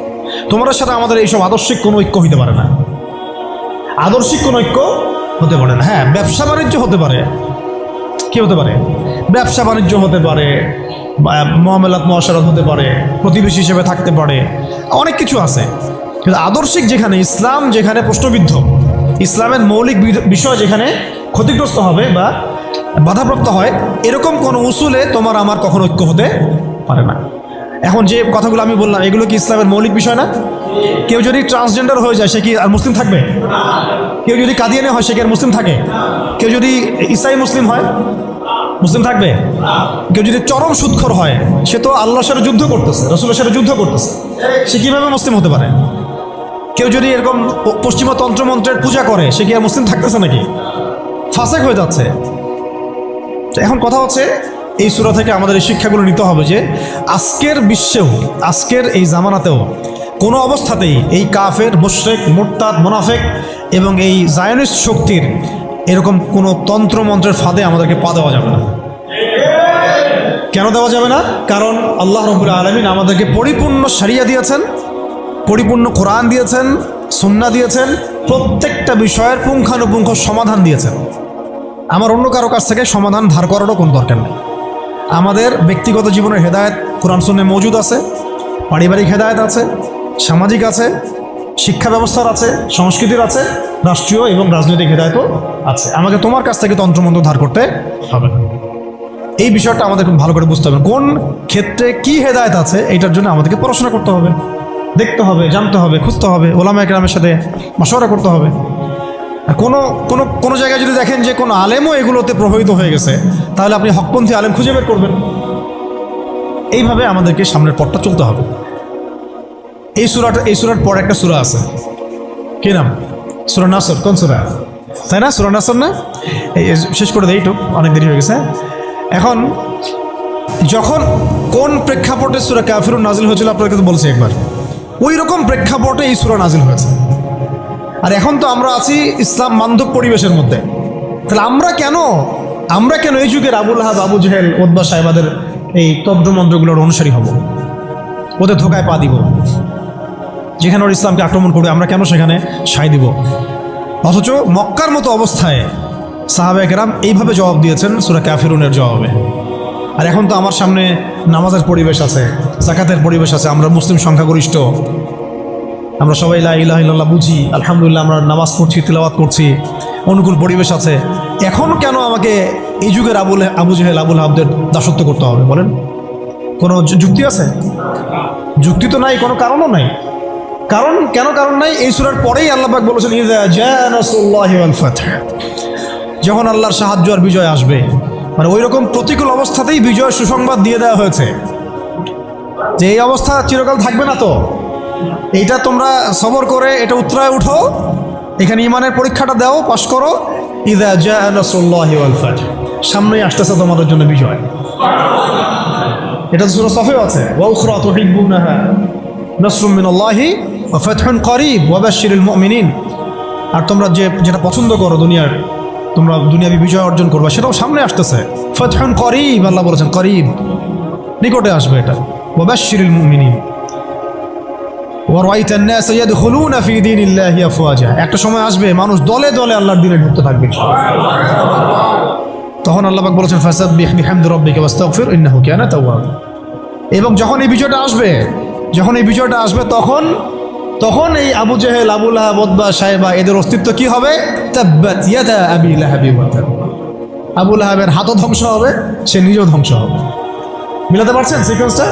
তোমাদের সাথে আমাদের এইসব আদর্শিক কোনো ঐক্য হইতে পারে না, আদর্শিক কোনো ঐক্য হতে পারে না। হ্যাঁ, ব্যবসা বাণিজ্য হতে পারে, কি হতে পারে, ব্যবসা বাণিজ্য হতে পারে, মুআমালাত মুআশারাত হতে পারে, প্রতিবেশী হিসেবে থাকতে পারে, অনেক কিছু আছে। কিন্তু আদর্শিক যেখানে, ইসলাম যেখানে প্রশ্নবিদ্ধ, ইসলামের মৌলিক বিষয় যেখানে ক্ষতিগ্রস্ত হবে বা বাধাপ্রাপ্ত হয়, এরকম কোনো উসুলে তোমার আমার কখনো ঐক্য হতে পারে না। এখন যে কথাগুলো আমি বললাম, এগুলো কি ইসলামের মৌলিক বিষয় না? কেউ যদি ট্রান্সজেন্ডার হয়ে যায় সে কি আর মুসলিম থাকবে? কেউ যদি কাদিয়ানি হয় সে কি আর মুসলিম থাকে? কেউ যদি ইসাই মুসলিম হয় মুসলিম থাকবে? কেউ যদি চরম সুদখোর হয়, সে তো আল্লাহর সাথে যুদ্ধ করতেছে, রাসূলের সাথে যুদ্ধ করতেছে, সে কিভাবে মুসলিম হতে পারে? কেউ যদি এরকম পশ্চিমা তন্ত্রমন্ত্রের পূজা করে, সে কি আর মুসলিম থাকতেছে নাকি? ফাসেক হয়ে যাচ্ছে। এখন কথা হচ্ছে, এই সূরা থেকে আমাদের এই শিক্ষাগুলো নিতে হবে যে আজকের বিশ্বেও, আজকের এই জামানাতেও কোনো অবস্থাতেই এই কাফের, মুশরিক, মুরতাদ, মুনাফিক এবং এই জায়নিস্ট শক্তির এরকম কোনো তন্ত্রমন্ত্রের ফাঁদে আমাদেরকে পা দেওয়া যাবে না। কেন দেওয়া যাবে না? কারণ আল্লাহ রাব্বুল আলামিন আমাদেরকে পরিপূর্ণ শরিয়া দিয়েছেন, পরিপূর্ণ কোরআন দিয়েছেন, সুন্নাহ দিয়েছেন, প্রত্যেকটা বিষয়ের পুঙ্খানুপুঙ্খ সমাধান দিয়েছেন। আমার অন্য কারো কাছ থেকে সমাধান ধার করারও কোনো দরকার নেই। আমাদের ব্যক্তিগত জীবনের হেদায়েত কোরআন সুন্নাহে মওজুদ আছে, পারিবারিক হেদায়েত আছে, সামাজিক আছে, শিক্ষা ব্যবস্থার আছে, সংস্কৃতির আছে, রাষ্ট্রীয় এবং রাজনৈতিক হেদায়েতও আছে। আমাকে তোমার কাছ থেকে তন্ত্রমন্ত্র ধার করতে হবে না। এই বিষয়টা আমাদের খুব ভালো করে বুঝতে হবে, কোন ক্ষেত্রে কি হেদায়েত আছে, এইটার জন্য আমাদেরকে পড়াশোনা করতে হবে, দেখতে হবে, জানতে হবে, খুঁজতে হবে, ওলামায়ে কেরামের সাথে মাশওয়ারা করতে হবে। আর কোনো জায়গায় যদি দেখেন যে কোনো আলেমও এগুলোতে প্রভাবিত হয়ে গেছে, তাহলে আপনি হকপন্থী আলেম খুঁজে বের করবেন। এইভাবে আমাদেরকে সামনের পথটা চলতে হবে। এই সূরার পর একটা সূরা আছে, কি নাম? সূরা নাসর। কোন সূরা? তাই না? সূরা নাসর না? এই শেষ করে দেই, একটু অনেক দেরি হয়ে গেছে। এখন যখন কোন প্রেক্ষাপটে সূরা কাফিরুন নাজিল হয়েছিল আপনাকে তো বলছি একবার, ওই রকম প্রেক্ষাপটে এই সূরা নাজিল হয়েছে। আর এখন তো আমরা আছি ইসলাম বান্ধব পরিবেশের মধ্যে, তাহলে আমরা কেন এই যুগের আবুল হাব, আবু জাহেল, উতবা সাহেবাদের এই তন্ত্রমন্ত্রগুলোর অনুসারী হব, ওদের ধোকায় পা দিব? যেখানে ওর ইসলামকে আক্রমণ করবে আমরা কেন সেখানে সায় দিব? অথচ মক্কার মতো অবস্থায় সাহাবায়ে কেরাম এইভাবে জবাব দিয়েছেন সূরা কাফিরুনের জবাবে। আর এখন তো আমার সামনে নামাজের পরিবেশ আছে, যাকাতের পরিবেশ আছে, আমরা মুসলিম সংখ্যাগরিষ্ঠ, আমরা সবাই লা ইলাহা ইল্লাল্লাহ বুঝি, আলহামদুলিল্লাহ আমরা নামাজ পড়ছি, তিলাওয়াত করছি, অনুকূল পরিবেশ আছে। এখন কেন আমাকে এই যুগের আবু জাহেল, আবুল হাবদের দাসত্ব করতে হবে বলেন? কোনো যুক্তি আছে? যুক্তি তো নাই, কোনো কারণও নাই। কারণ নাই। এই সূরার পরেই আল্লাহ পাক বলেছেন, ইযা জাআ নাসরুল্লাহি ওয়াল ফাth, যখন আল্লাহর সাহায্য আর বিজয় আসবে, মানে ওই রকম প্রতিকূল অবস্থাতেই বিজয়ের সুসংবাদ দিয়ে দেওয়া হয়েছে। যে এই অবস্থা চিরকাল থাকবে না, তো এইটা তোমরা সবর করে এটা উতরায় উঠো, এখানে ইমানের পরীক্ষাটা দাও, পাশ করো। ইযা জাআ নাসরুল্লাহি ওয়াল ফাতহ, সামনেই আসতেছে তোমাদের জন্য বিজয়। এটা সূরা সফেও আছে, ওয়া উখরা তুহিব্বুনাহা নাসরুম মিনাল্লাহি ওয়া ফাতহুন করিব ওয়া বাশশিরিল মুমিনিন। আর তোমরা যেটা পছন্দ করো দুনিয়ার, তোমরা দুনিয়াবি বিজয় অর্জন করবা, সেটাও সামনে আসতেছে। ফাতহুন করিব, আল্লাহ বলেছেন করিব, নিকটে আসবে এটা। ওয়া বাশশিরিল মুমিনিন ওয়া রাআইতান নাস ইয়াদখুলুনা ফি দীনিল্লাহি আফওয়াজা। একটা সময় আসবে মানুষ দলে দলে আল্লাহর দ্বীনে ঢুকতে থাকবে, তখন আল্লাহ পাক বলেছেন ফাসাব্বিহ বিহামদি রাব্বিকা ওয়াস্তাগফির ইন্নাহু কানা তাওয়াবা। এবং যখন এই বিজয়টা আসবে তখন এই Abu Jahl, Abu Lahab, Utba, শায়বা এদের অস্তিত্ব কি হবে? তাব্বাত ইয়াদা আবি লাহাবি ওয়া তাব। আবু লাহাবের হাতও ধ্বংস হবে, সে নিজেও ধ্বংস হবে। মিলাতে পারছেন সিকোয়েন্সটা?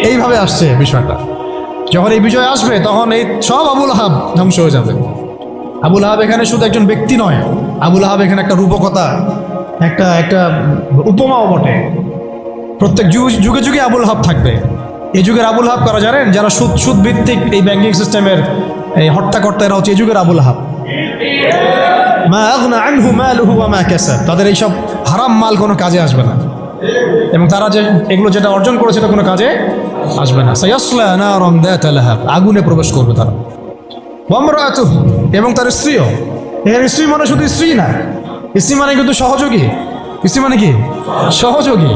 এইভাবে আসছে বিষয়টা। যখন এই বিজয় আসবে তখন এই সব আবু লাহাব ধ্বংস হয়ে যাবে। আবু লাহাব এখানে শুধু একজন ব্যক্তি নয়, আবু লাহাব এখানে একটা রূপকথা, একটা উপমাও বটে। প্রত্যেক যুগে যুগে আবু লাহাব থাকবে। এই যুগের আবু লাহাব কারা জানেন? যারা সুদ ভিত্তিক এই ব্যাংকিং সিস্টেমের এই হর্তাকর্তা, এরা হচ্ছে এই যুগের আবু লাহাব। মা আগনা আনহু মালুহু ওয়া মা কাসাব। তাদের এইসব হারাম মাল কোনো কাজে আসবে না, এবং তারা এগুলো যেটা অর্জন করেছে সেটা কোনো কাজে আসবে না। সায়াসলা নারান যাতা লাহাব, আগুনে প্রবেশ করবে তারা। ওয়া ইমরাতুহু, এবং তার স্ত্রীও। এখানে স্ত্রী মানে শুধু স্ত্রী না, স্ত্রী মানে কিন্তু সহযোগী। স্ত্রী মানে কি? সহযোগী।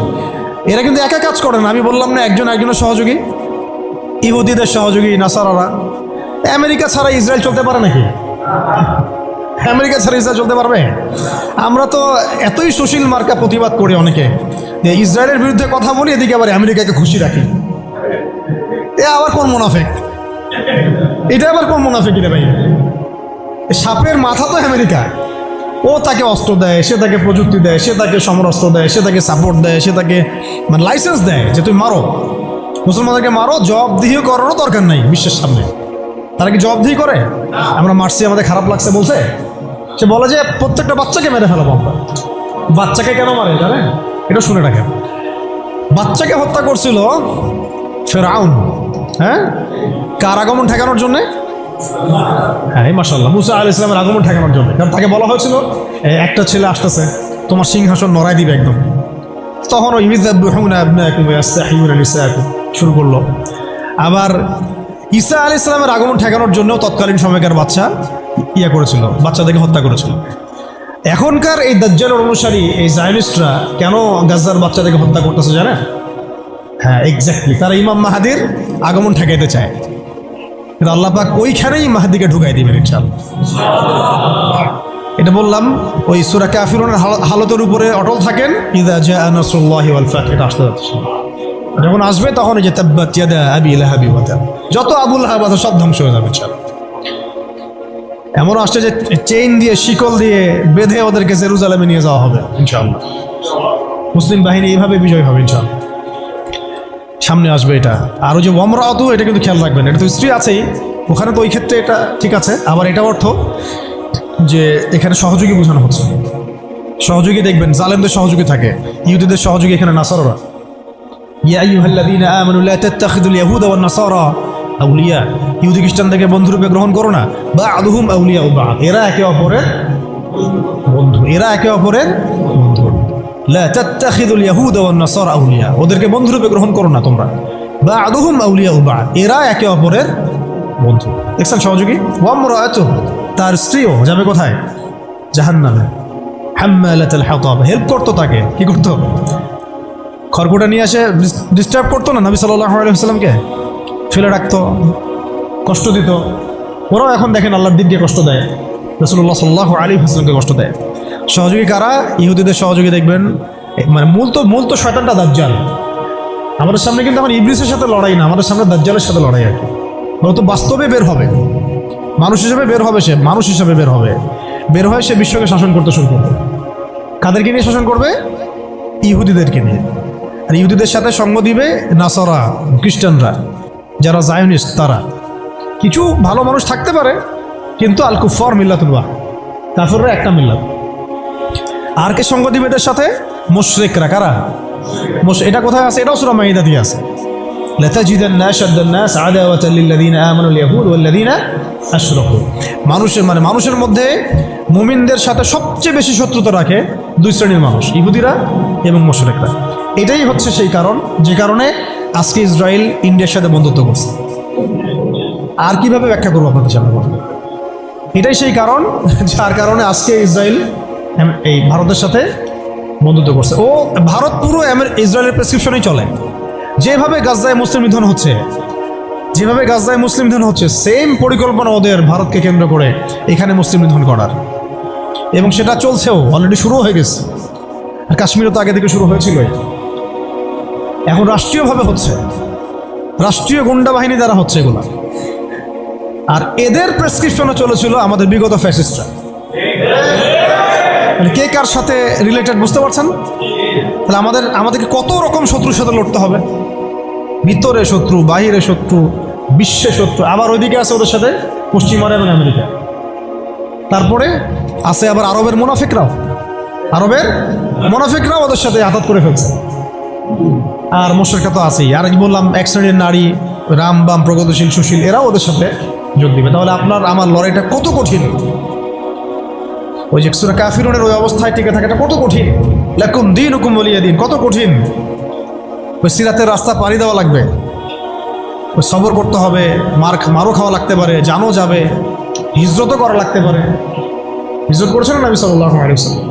এরা কিন্তু একা কাজ করে না। আমি বললাম না একজনের সহযোগী? ইহুদিদের সহযোগী নাসারারা। আমেরিকা ছাড়া ইসরায়েল চলতে পারে নাকি? আমেরিকা ছাড়া ইসরায়েল চলতে পারবে? আমরা তো এতই সুশীল মার্কা প্রতিবাদ করি অনেকে, যে ইসরায়েলের বিরুদ্ধে কথা বলি, এদিকে আবার আমেরিকাকে খুশি রাখি। এ আবার কোন মুনাফিক? এটা আবার কোন মুনাফিক রে ভাই? সাপের মাথা তো আমেরিকা। ও তাকে অস্ত্র দেয়, সে তাকে প্রযুক্তি দেয়, সে তাকে সমরাস্ত্র দেয়, সে তাকে সাপোর্ট দেয়, সে তাকে মানে লাইসেন্স দেয় যে তুমি মারো, মুসলমানদেরকে মারো। জবাবদিহিও করারও দরকার নাই বিশ্বের সামনে। তারা কি জবাবদিহি করে? আমরা মারছি, আমাদের খারাপ লাগছে বলছে? সে বলে যে প্রত্যেকটা বাচ্চাকে মেরে ফেলাবো আমরা। বাচ্চাকে কেন মারে জানেন? এটা শুনে রাখেন। বাচ্চাকে হত্যা করছিল ফেরাউন, হ্যাঁ, কার আগমন ঠেকানোর জন্যে? হ্যাঁ, মাশাআল্লাহ, মুসা আলাইহিস সালামের আগমন ঠেকানোর জন্য। কারণ তাকে বলা হয়েছিল একটা ছেলে আসতেছে, তোমার সিংহাসন নড়াই দিবে একদম। তখন ওই ইউযাব্বিহুনা আবনাআকুম ওয়া ইয়াসতাহইয়ুনা নিসাআকুম শুরু করলো। আবার ঈসা আলাইহিস সালামের আগমন ঠেকানোর জন্য তৎকালীন সময়কার বাচ্চা করেছিল, বাচ্চাদেরকে হত্যা করেছিল। এখনকার এই দাজ্জালের অনুসারী এই জায়নিস্টরা কেন গাজ্জার বাচ্চাদেরকে হত্যা করতেছে জানেন? হ্যাঁ, এক্স্যাক্টলি, তারা ইমাম মাহাদির আগমন ঠেকাইতে চায়। কিন্তু আল্লাহ পাক ওইখানেই মাহাদিকে ঢুকাই দিবেন ইনশাআল্লাহ। এটা বললাম, ওই সূরা কাফিরুনের হালতের উপরে অটল থাকেন। ইযা জাআ নাসরুল্লাহি ওয়াল ফাতহ, এটা আসতে যাচ্ছে। যখন আসবে তখন এই যে তাব্বাত ইয়াদা আবি লাহাবি ওয়া তাব, যত আবু লাহাব আছে সব ধ্বংস হয়ে যাবে ইনশাআল্লাহ। এমন আসছে যে চেইন দিয়ে, শিকল দিয়ে বেঁধে ওদেরকে জেরুজালেমে নিয়ে যাওয়া হবে ইনশাআল্লাহ। মুসলিম বাহিনী এইভাবে বিজয় হবে ইনশাআল্লাহ। সামনে আসবে এটা। আর ওই যে ওয়ামরাতু, এটা কিন্তু খেয়াল রাখবেন, এটা তো স্ত্রী আছেই ওখানে, তো ওই ক্ষেত্রে এটা ঠিক আছে। আবার এটা অর্থ যে এখানে সহযোগী বোঝানো হচ্ছে। সহযোগী দেখবেন জালেমদের সহযোগী থাকে, ইহুদিদের সহযোগী এখানে নাসারারা। ইয়া আইয়ুহাল্লাযীনা আমানু লা তাত্তাখিযুল ইয়াহুদা ওয়ান নাসারা আউলিয়া, ইহুদি খ্রিস্টানদেরকে বন্ধুরূপে গ্রহণ করো না। বা'দুহুম আউলিয়া বা'দ, এরা একে অপরের বন্ধু, এরা একে অপরের বন্ধু। লা তাত্তাখিযুল ইয়াহুদা ওয়ান নাসারা আউলিয়া, ওদেরকে বন্ধুরূপে গ্রহণ করো না তোমরা। বা'দুহুম আউলিয়া বা'দ, এরা একে অপরের বন্ধু। দেখছেন সহযোগী? ওয়ামরাতুহু, তার স্ত্রীও যাবে কোথায়? জাহান্নামে। হাম্মালাতুল হাতাব, হেল্প করতো তাকে। কি করতো? খড়কুটা নিয়ে এসে ডিস্টার্ব করতো না নবী সাল্লাল্লাহু আলাইহি ওয়াসাল্লামকে, ফেলে রাখতো, কষ্ট দিত। ওরাও এখন দেখেন আল্লাহর দিন দিয়ে কষ্ট দেয়, রাসূলুল্লাহ সাল্লাল্লাহু আলাইহি ওয়াসাল্লামকে কষ্ট দেয়। সহযোগী কারা? ইহুদিদের সহযোগী দেখবেন, মানে মূল তো শয়তানটা দাজ্জাল। আমাদের সামনে কিন্তু এখন ইবলিসের সাথে লড়াই না, আমাদের সামনে দাজ্জালের সাথে লড়াই আর কি। ও তো বাস্তবে বের হবে, মানুষ হিসেবে বের হবে, সে মানুষ হিসেবে বের হয়ে সে বিশ্বকে শাসন করতে শুরু করবে। কাদেরকে নিয়ে শাসন করবে? ইহুদিদেরকে নিয়ে। আর ইহুদিদের সাথে সঙ্গ দিবে নাসারা, খ্রিস্টানরা, যারা জায়নিস্ট। তারা কিছু ভালো মানুষ থাকতে পারে, কিন্তু আল কুফার মিল্লাতুল ওয়াহিদ, কাফিররা একটা মিল্লাত। আর কে সঙ্গ দিবে এদের সাথে? মুশরিকরা। কারা? এটা কোথায় আছে? এটাও সূরা মাইদা দিয়ে আছে। লাতাজিদান্না আশাদ্দান নাস আদাওয়াতাল লিল্লাযীনা আমানুল ইয়াহুদ ওয়াল্লাযীনা আশরাকু। মানুষের মধ্যে মুমিনদের সাথে সবচেয়ে বেশি শত্রুতা রাখে দুই শ্রেণীর মানুষ, ইহুদিরা এবং মুশরিকরা। এটাই হচ্ছে সেই কারণ যে কারণে আজকে ইসরায়েল ইন্ডিয়ার সাথে বন্ধুত্ব করছে। আর কিভাবে ব্যাখ্যা করবো আপনাদের সামনে? এটাই সেই কারণ যার কারণে আজকে ইসরায়েল এই ভারতের সাথে বন্ধুত্ব করছে। ও ভারত পুরো ইসরায়েলের প্রেসক্রিপশনেই চলে। যেভাবে গাজায় মুসলিম নিধন হচ্ছে, সেম পরিকল্পনা ওদের ভারতকে কেন্দ্র করে এখানে মুসলিম নিধন করার, এবং সেটা চলছেও, অলরেডি শুরু হয়ে গেছে। আর কাশ্মীরও তো আগে থেকে শুরু হয়েছিল, এখন রাষ্ট্রীয়ভাবে হচ্ছে, রাষ্ট্রীয় গুন্ডা বাহিনী দ্বারা হচ্ছে এগুলা। আর এদের প্রেসক্রিপশনে চলেছিল আমাদের বিগত ফ্যাসিস্টরা। মানে কে কার সাথে রিলেটেড বুঝতে পারছেন? তাহলে আমাদেরকে কত রকম শত্রুর সাথে লড়তে হবে, ভিতরে শত্রু, বাহিরে শত্রু, বিশ্বে শত্রু, আবার ওইদিকে আছে ওদের সাথে পশ্চিমা এবং আমেরিকা। তারপরে আছে আবার আরবের মোনাফিকরাও ওদের সাথে আঘাত করে ফেলছে। আর মুশরিকরা তো আছেই। আর বললাম এক শ্রেণীর নারী, রাম বাম, প্রগতিশীল, সুশীল, এরাও ওদের সাথে যোগ দিবে। তাহলে আপনার আমার লড়াইটা কত কঠিন! ওই যে সূরা কাফিরুনের ওই অবস্থায় টিকে থাকাটা কত কঠিন। লাকুম দীনুকুম ওয়ালিয়া দীন, কত কঠিন। ওই সিরাতের রাস্তা পাড়ি দেওয়া লাগবে, ওই সবর করতে হবে, মারও খাওয়া লাগতে পারে, জানও যাবে, হিজরতও করা লাগতে পারে। হিজরত করেছেন নবী সাল্লাল্লাহু আলাইহি ওয়াসাল্লাম।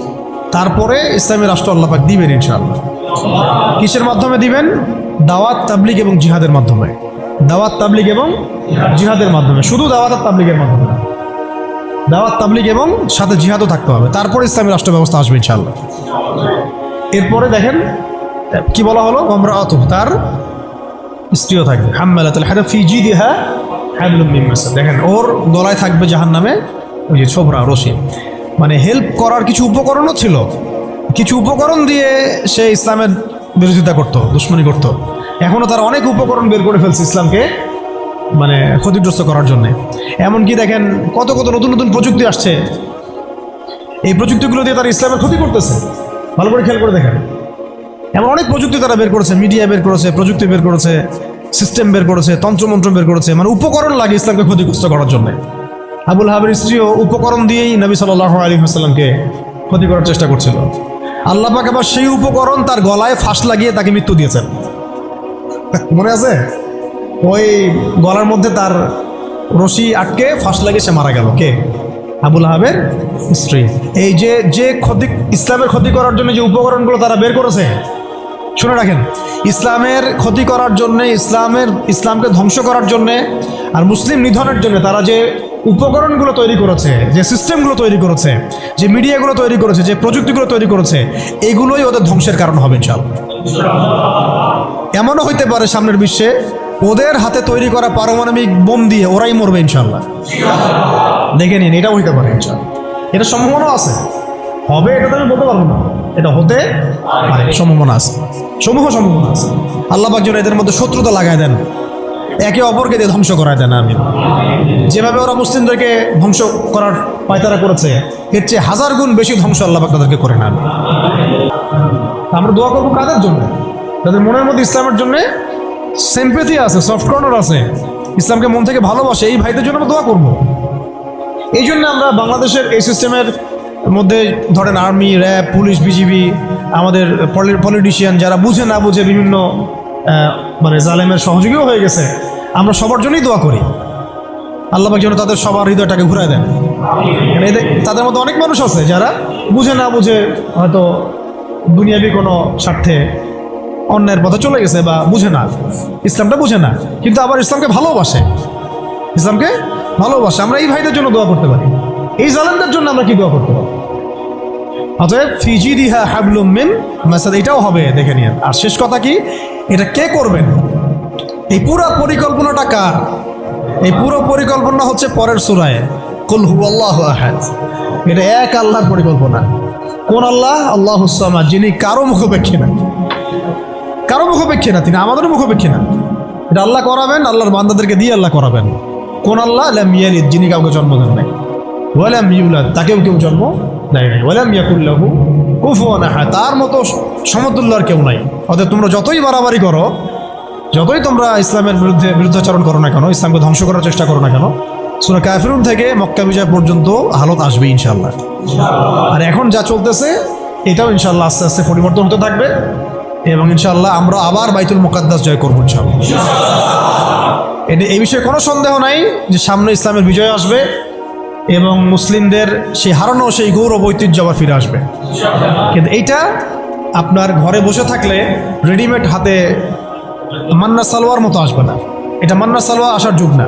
তারপরে ইসলামী রাষ্ট্র আল্লাহ পাক দিবেন ইনশাআল্লাহ। কিসের মাধ্যমে দিবেন? দাওয়াত, তাবলীগ এবং জিহাদের মাধ্যমে। দাওয়াত, তাবলীগ এবং জিহাদের মাধ্যমে, শুধু দাওয়াত আর তাবলীগের মাধ্যমে না, দাওয়াত, তাবলীগ এবং সাথে জিহাদও থাকতে হবে। তারপরে ইসলামী রাষ্ট্র ব্যবস্থা আসবে ইনশাআল্লাহ। এরপরে দেখেন কি বলা হলো, ওয়ামরাআতুহু, তার স্ত্রীও থাকবে, হাম্মালাতুল হাতাব ফি জিদিহা হাবলুম মিন মাসাদ। দেখেন ওর গলায় থাকবে জাহান্নামে ওই যে ছোবরা, রশি। মানে হেল্প করার কিছু উপকরণও ছিল, কিছু উপকরণ দিয়ে সে ইসলামের বিরোধিতা করতো, দুশ্মনী করতো। এখনো তারা অনেক উপকরণ বের করে ফেলছে ইসলামকে মানে ক্ষতিগ্রস্ত করার জন্য। এমনকি দেখেন কত নতুন নতুন প্রযুক্তি আসছে, এই প্রযুক্তিগুলো দিয়ে তারা ইসলামের ক্ষতি করতেছে। ভালো করে খেয়াল করে দেখেন, এমন অনেক প্রযুক্তি তারা বের করেছে, মিডিয়া বের করেছে, প্রযুক্তি বের করেছে, সিস্টেম বের করেছে, তন্ত্রমন্ত্র বের করেছে, মানে উপকরণ লাগে ইসলামকে ক্ষতিগ্রস্ত করার জন্য। আবুল হাবের স্ত্রীও উপকরণ দিয়েই নবী সাল্লাল্লাহু আলাইহি ওয়াসাল্লামকে ক্ষতি করার চেষ্টা করছিল। আল্লাহ পাক আবার সেই উপকরণ তার গলায় ফাঁস লাগিয়ে তাকে মৃত্যু দিয়েছেন, মনে আছে? ওই গলার মধ্যে তার রশি আটকে ফাঁস লাগিয়ে সে মারা গেল। কে? আবুল হাবের স্ত্রী। এই যে ইসলামের ক্ষতি করার জন্য যে উপকরণগুলো তারা বের করেছে, শুনে রাখেন, ইসলামের ক্ষতি করার জন্যে, ইসলামকে ধ্বংস করার জন্যে আর মুসলিম নিধনের জন্য তারা যে উপকরণগুলো তৈরি করেছে, যে সিস্টেমগুলো তৈরি করেছে, যে মিডিয়াগুলো তৈরি করেছে, যে প্রযুক্তিগুলো তৈরি করেছে, এগুলোই ওদের ধ্বংসের কারণ হবে ইনশাআল্লাহ। এমনও হইতে পারে সামনের বিশ্বে ওদের হাতে তৈরি করা পারমাণবিক বোম দিয়ে ওরাই মরবে ইনশাআল্লাহ। দেখে নিন, এটাও হইতে পারে ইনশাআল্লাহ। এটা সম্ভাবনা আছে, হবে এটা তো আমি বলতে পারবো না, এটা হতে পারে, সম্ভাবনা আছে, সম্ভাবনা আছে। আল্লাহ পাক যেন এদের মধ্যে শত্রুতা লাগায় দেন, একে অপরকে দিয়ে ধ্বংস করায় দেন। আমি যেভাবে ওরা মুসলিমদেরকে ধ্বংস করার পায়তারা করেছে, এর চেয়ে 1000 গুণ বেশি ধ্বংস আল্লাহ পাক তাদেরকে করে নেন। আমরা দোয়া করবো কাদের জন্য? তাদের মনের মধ্যে ইসলামের জন্য সিম্প্যাথি আছে, সফট কর্নার আছে, ইসলামকে মন থেকে ভালোবাসে, এই ভাইদের জন্য আমরা দোয়া করবো। এই জন্য আমরা বাংলাদেশের এই সিস্টেমের মধ্যে ধরেন আর্মি, র্যাব, পুলিশ, বিজিবি, আমাদের পলিটিশিয়ান যারা বুঝে না বুঝে বিভিন্ন মানে জালেমের সহযোগীও হয়ে গেছে, আমরা সবার জন্যই দোয়া করি আল্লাহ পাক যেন তাদের সবার হৃদয়টাকে ঘুরায় দেন। তাদের মধ্যে অনেক মানুষ আছে যারা বুঝে না বুঝে হয়তো দুনিয়াবি কোনো স্বার্থে অন্যায়ের পথে চলে গেছে, বা বুঝে না, ইসলামটা বুঝে না, কিন্তু আবার ইসলামকে ভালোবাসে, আমরা এই ভাইদের জন্য দোয়া করতে পারি। এই জালেমদের জন্য আমরা কি দোয়া করতে পারি? অতএব ফি জিদিহা হাবলুম মিন মাসাদ, এটাও হবে, দেখে নিন। আর শেষ কথা কি, এটা কে করবেন? এই পুরো পরিকল্পনাটা কার? এই পুরো পরিকল্পনা হচ্ছে পরের সূরায় কুল হুয়াল্লাহু আহাদ। এটা এক আল্লাহর পরিকল্পনা। কোন আল্লাহ? আল্লাহুস সামাদ, যিনি কারো মুখাপেক্ষী না, তিনি আমাদেরও মুখাপেক্ষী না। এটা আল্লাহ করাবেন, আল্লাহর বান্দাদেরকে দিয়ে আল্লাহ করাবেন। কোন আল্লাহ? লাম ইয়ালিদ, যিনি কাউকে জন্ম দেন নাই, ওয়া লাম ইউলাদ, তাকেও কেউ জন্ম দেয় নাই, ওয়া লাম ইয়াকুল লাহু কুফুয়ান আহাদ, তার মতো সমতুল্য আর কেউ নাই। অতএব তোমরা যতই বাড়াবাড়ি করো, যতই তোমরা ইসলামের বিরুদ্ধাচরণ করো না কেন, ইসলামকে ধ্বংস করার চেষ্টা করো না কেন, সূরা কাফিরুন থেকে মক্কা বিজয় পর্যন্ত হালত আসবে ইনশাআল্লাহ। আর এখন যা চলতেছে এটাও ইনশাআল্লাহ আস্তে আস্তে পরিবর্তন হতে থাকবে এবং ইনশাআল্লাহ আমরা আবার বাইতুল মুকাদ্দাস জয় করবো ইনশাআল্লাহ। এই বিষয়ে কোনো সন্দেহ নাই যে সামনে ইসলামের বিজয় আসবে এবং মুসলিমদের সেই হারানো সেই গৌরব ঐতিহ্য আবার ফিরে আসবে। কিন্তু এইটা আপনার ঘরে বসে থাকলে রেডিমেড হাতে মান্না সালোয়ার মতো আসবে না। এটা মান্না সালোয়ার আসার যুগ না,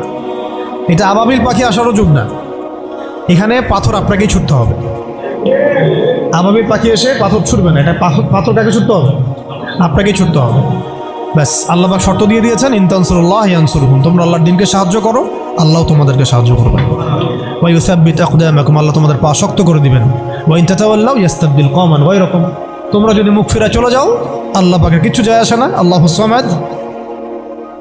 এটা আবাবিল পাখি আসারও যুগ না। এখানে পাথর আপনাকেই ছুটতে হবে। আবাবিল পাখি এসে পাথর ছুটবে না, এটা পাথরটাকে ছুটতে হবে, আপনাকেই ছুটতে হবে। ব্যাস, আল্লাহ পাক শর্ত দিয়ে দিয়েছেন, ইন তানসুরুল্লাহ ইয়ানসুরকুম, তোমরা আল্লাহর দিনকে সাহায্য করো, আল্লাহ তোমাদেরকে সাহায্য করবেন। ওয়া ইউসাব্বিত আকদামাকুম, আল্লাহ তোমাদের পা শক্ত করে দিবেন। ওয়া ইন তাতাওয়াল্লাউ ইস্তাবদিল কওমান গায়রাকুম, তোমরা যদি মুখ ফিরে চলে যাও আল্লাহ পাকের কিছু যায় আসে না। আল্লাহুস সামাদ,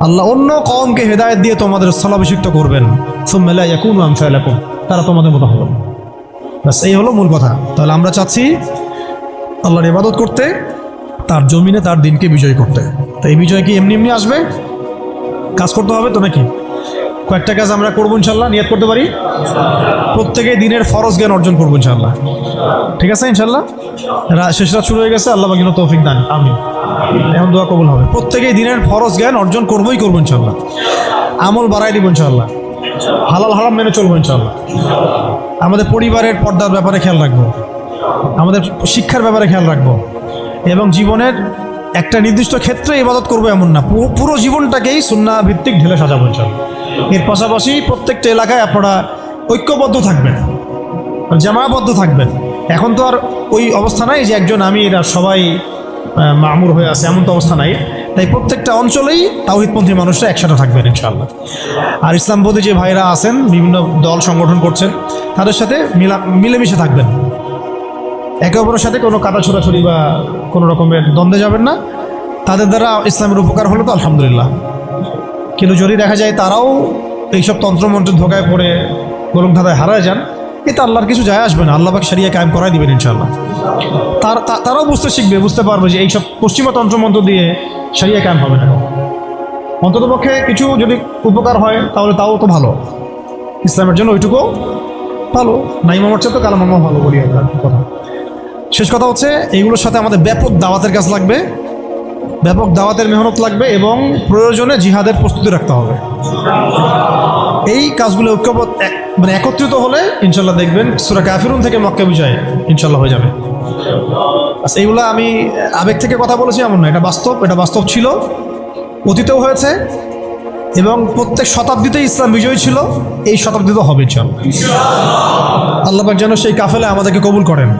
আল্লাহ অন্য কওমকে হেদায়েত দিয়ে তোমাদের স্থলাভিষিক্ত করবেন। সুম্মা লা ইয়াকুনু আমসালাকুম, তারা তোমাদের মতো হবে। ব্যাস, এই হলো মূল কথা। তাহলে আমরা চাচ্ছি আল্লাহর ইবাদত করতে, তার জমিনে তার দিনকে বিজয় করতে। তো এই বিজয় কি এমনি এমনি আসবে? কাজ করতে হবে তো নাকি? কয়েকটা কাজ আমরা করবো ইনশাল্লাহ, নিয়ত করতে পারি। প্রত্যেকেই দিনের ফরজ জ্ঞান অর্জন করবো ইনশাল্লাহ। ঠিক আছে ইনশাল্লাহ? শেষ রাত শুরু হয়ে গেছে, আল্লাহ পাক যেন তৌফিক দান, আমিন। এখন দোয়া কবুল হবে। প্রত্যেকেই দিনের ফরজ জ্ঞান অর্জন করবো ইনশাল্লাহ। আমল বাড়াই দিব ইনশাল্লাহ। হালাল হারাম মেনে চলবো ইনশাল্লাহ। আমাদের পরিবারের পর্দার ব্যাপারে খেয়াল রাখবো, আমাদের শিক্ষার ব্যাপারে খেয়াল রাখবো এবং জীবনের একটা নির্দিষ্ট ক্ষেত্রে ইবাদত করবো এমন না, পুরো জীবনটাকেই সুন্নাহ ভিত্তিক ঢেলে সাজাবো ইনশাল্লাহ। এর পাশাপাশি প্রত্যেকটা এলাকায় আপনারা ঐক্যবদ্ধ থাকবেন, জামায়াবদ্ধ থাকবেন। এখন তো আর ওই অবস্থা নাই যে একজন আমি এরা সবাই মামুর হয়ে আছে, এমন তো অবস্থা নাই। তাই প্রত্যেকটা অঞ্চলেই তাওহীদপন্থী মানুষরা একসাথে থাকবেন ইনশাআল্লাহ। আর ইসলামপন্থী যে ভাইরা আছেন, বিভিন্ন দল সংগঠন করছেন, তাদের সাথে মিলেমিশে থাকবেন। একে অপরের সাথে কোনো কাদা ছোড়াছড়ি বা কোনো রকমের দ্বন্দ্বে যাবেন না। তাদের দ্বারা ইসলামের উপকার হলো তো আলহামদুলিল্লাহ। কিন্তু যদি দেখা যায় তারাও এইসব তন্ত্রমন্ত্রের ধোকায় পড়ে গোলক ধাঁধায় হারায় যান, এতে আল্লাহর কিছু যায় আসবে না। আল্লাহ পাক শরিয়া কায়েম করাই দিবেন ইনশাআল্লাহ। তারাও বুঝতে শিখবে, বুঝতে পারবে যে এইসব পশ্চিমা তন্ত্রমন্ত্র দিয়ে শরিয়া কায়েম হবে না। অন্ততপক্ষে কিছু যদি উপকার হয় তাহলে তাও তো ভালো, ইসলামের জন্য ওইটুকু ভালো। নাই মামার চেয়ে তো কালাম মামা ভালো বলি আমরা কথা। শেষ কথা হচ্ছে, এইগুলোর সাথে আমাদের ব্যাপক দাওয়াতের কাজ লাগবে, ব্যাপক দাওয়াতের মেহনত লাগবে এবং প্রয়োজনে জিহাদের প্রস্তুতি রাখতে হবে। এই কাজগুলো একত্রিত হলে ইনশাল্লাহ দেখবেন সূরা কাফিরুন থেকে মক্কা বিজয় ইনশাল্লাহ হয়ে যাবে। আচ্ছা, এইগুলো আমি আবেগ থেকে কথা বলেছি এমন না, এটা বাস্তব। এটা বাস্তব ছিল, অতীতেও হয়েছে এবং প্রত্যেক শতাব্দীতেই ইসলাম বিজয়ী ছিল, এই শতাব্দীতেও হবে ইনশাল্লাহ। আল্লাহ পাক যেন সেই কাফেলা আমাদেরকে কবুল করেন।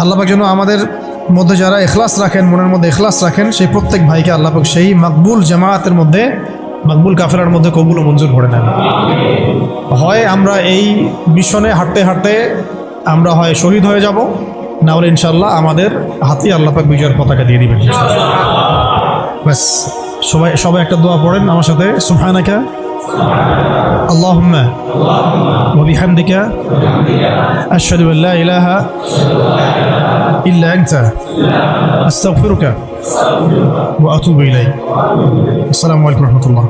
আল্লাহ পাক যেন আমাদের মধ্যে যারা ইখলাস রাখেন, মনের মধ্যে ইখলাস রাখেন, সেই প্রত্যেক ভাইকে আল্লাহ পাক সেই মাকবুল জামায়াতের মধ্যে, মাকবুল কাফেলার মধ্যে কবুল ও মঞ্জুর করে নেন। হয় আমরা এই মিশনে হাঁটতে হাঁটতে আমরা হয় শহীদ হয়ে যাব, না হলে ইনশাল্লাহ আমাদের হাতেই আল্লাহ পাক বিজয়ের পতাকা দিয়ে দিবেন। ব্যাস, সবাই একটা দোয়া পড়েন আমার সাথে। সুবহানাকা আল্লাহুম্মা ওয়া বিহামদিকা আশহাদু আল লা ইলাহা ইল্লা আনতা আস্তাগফিরুকা ওয়া আতুবু ইলাইক। আসসালামু আলাইকুম ওয়া রাহমাতুল্লাহ।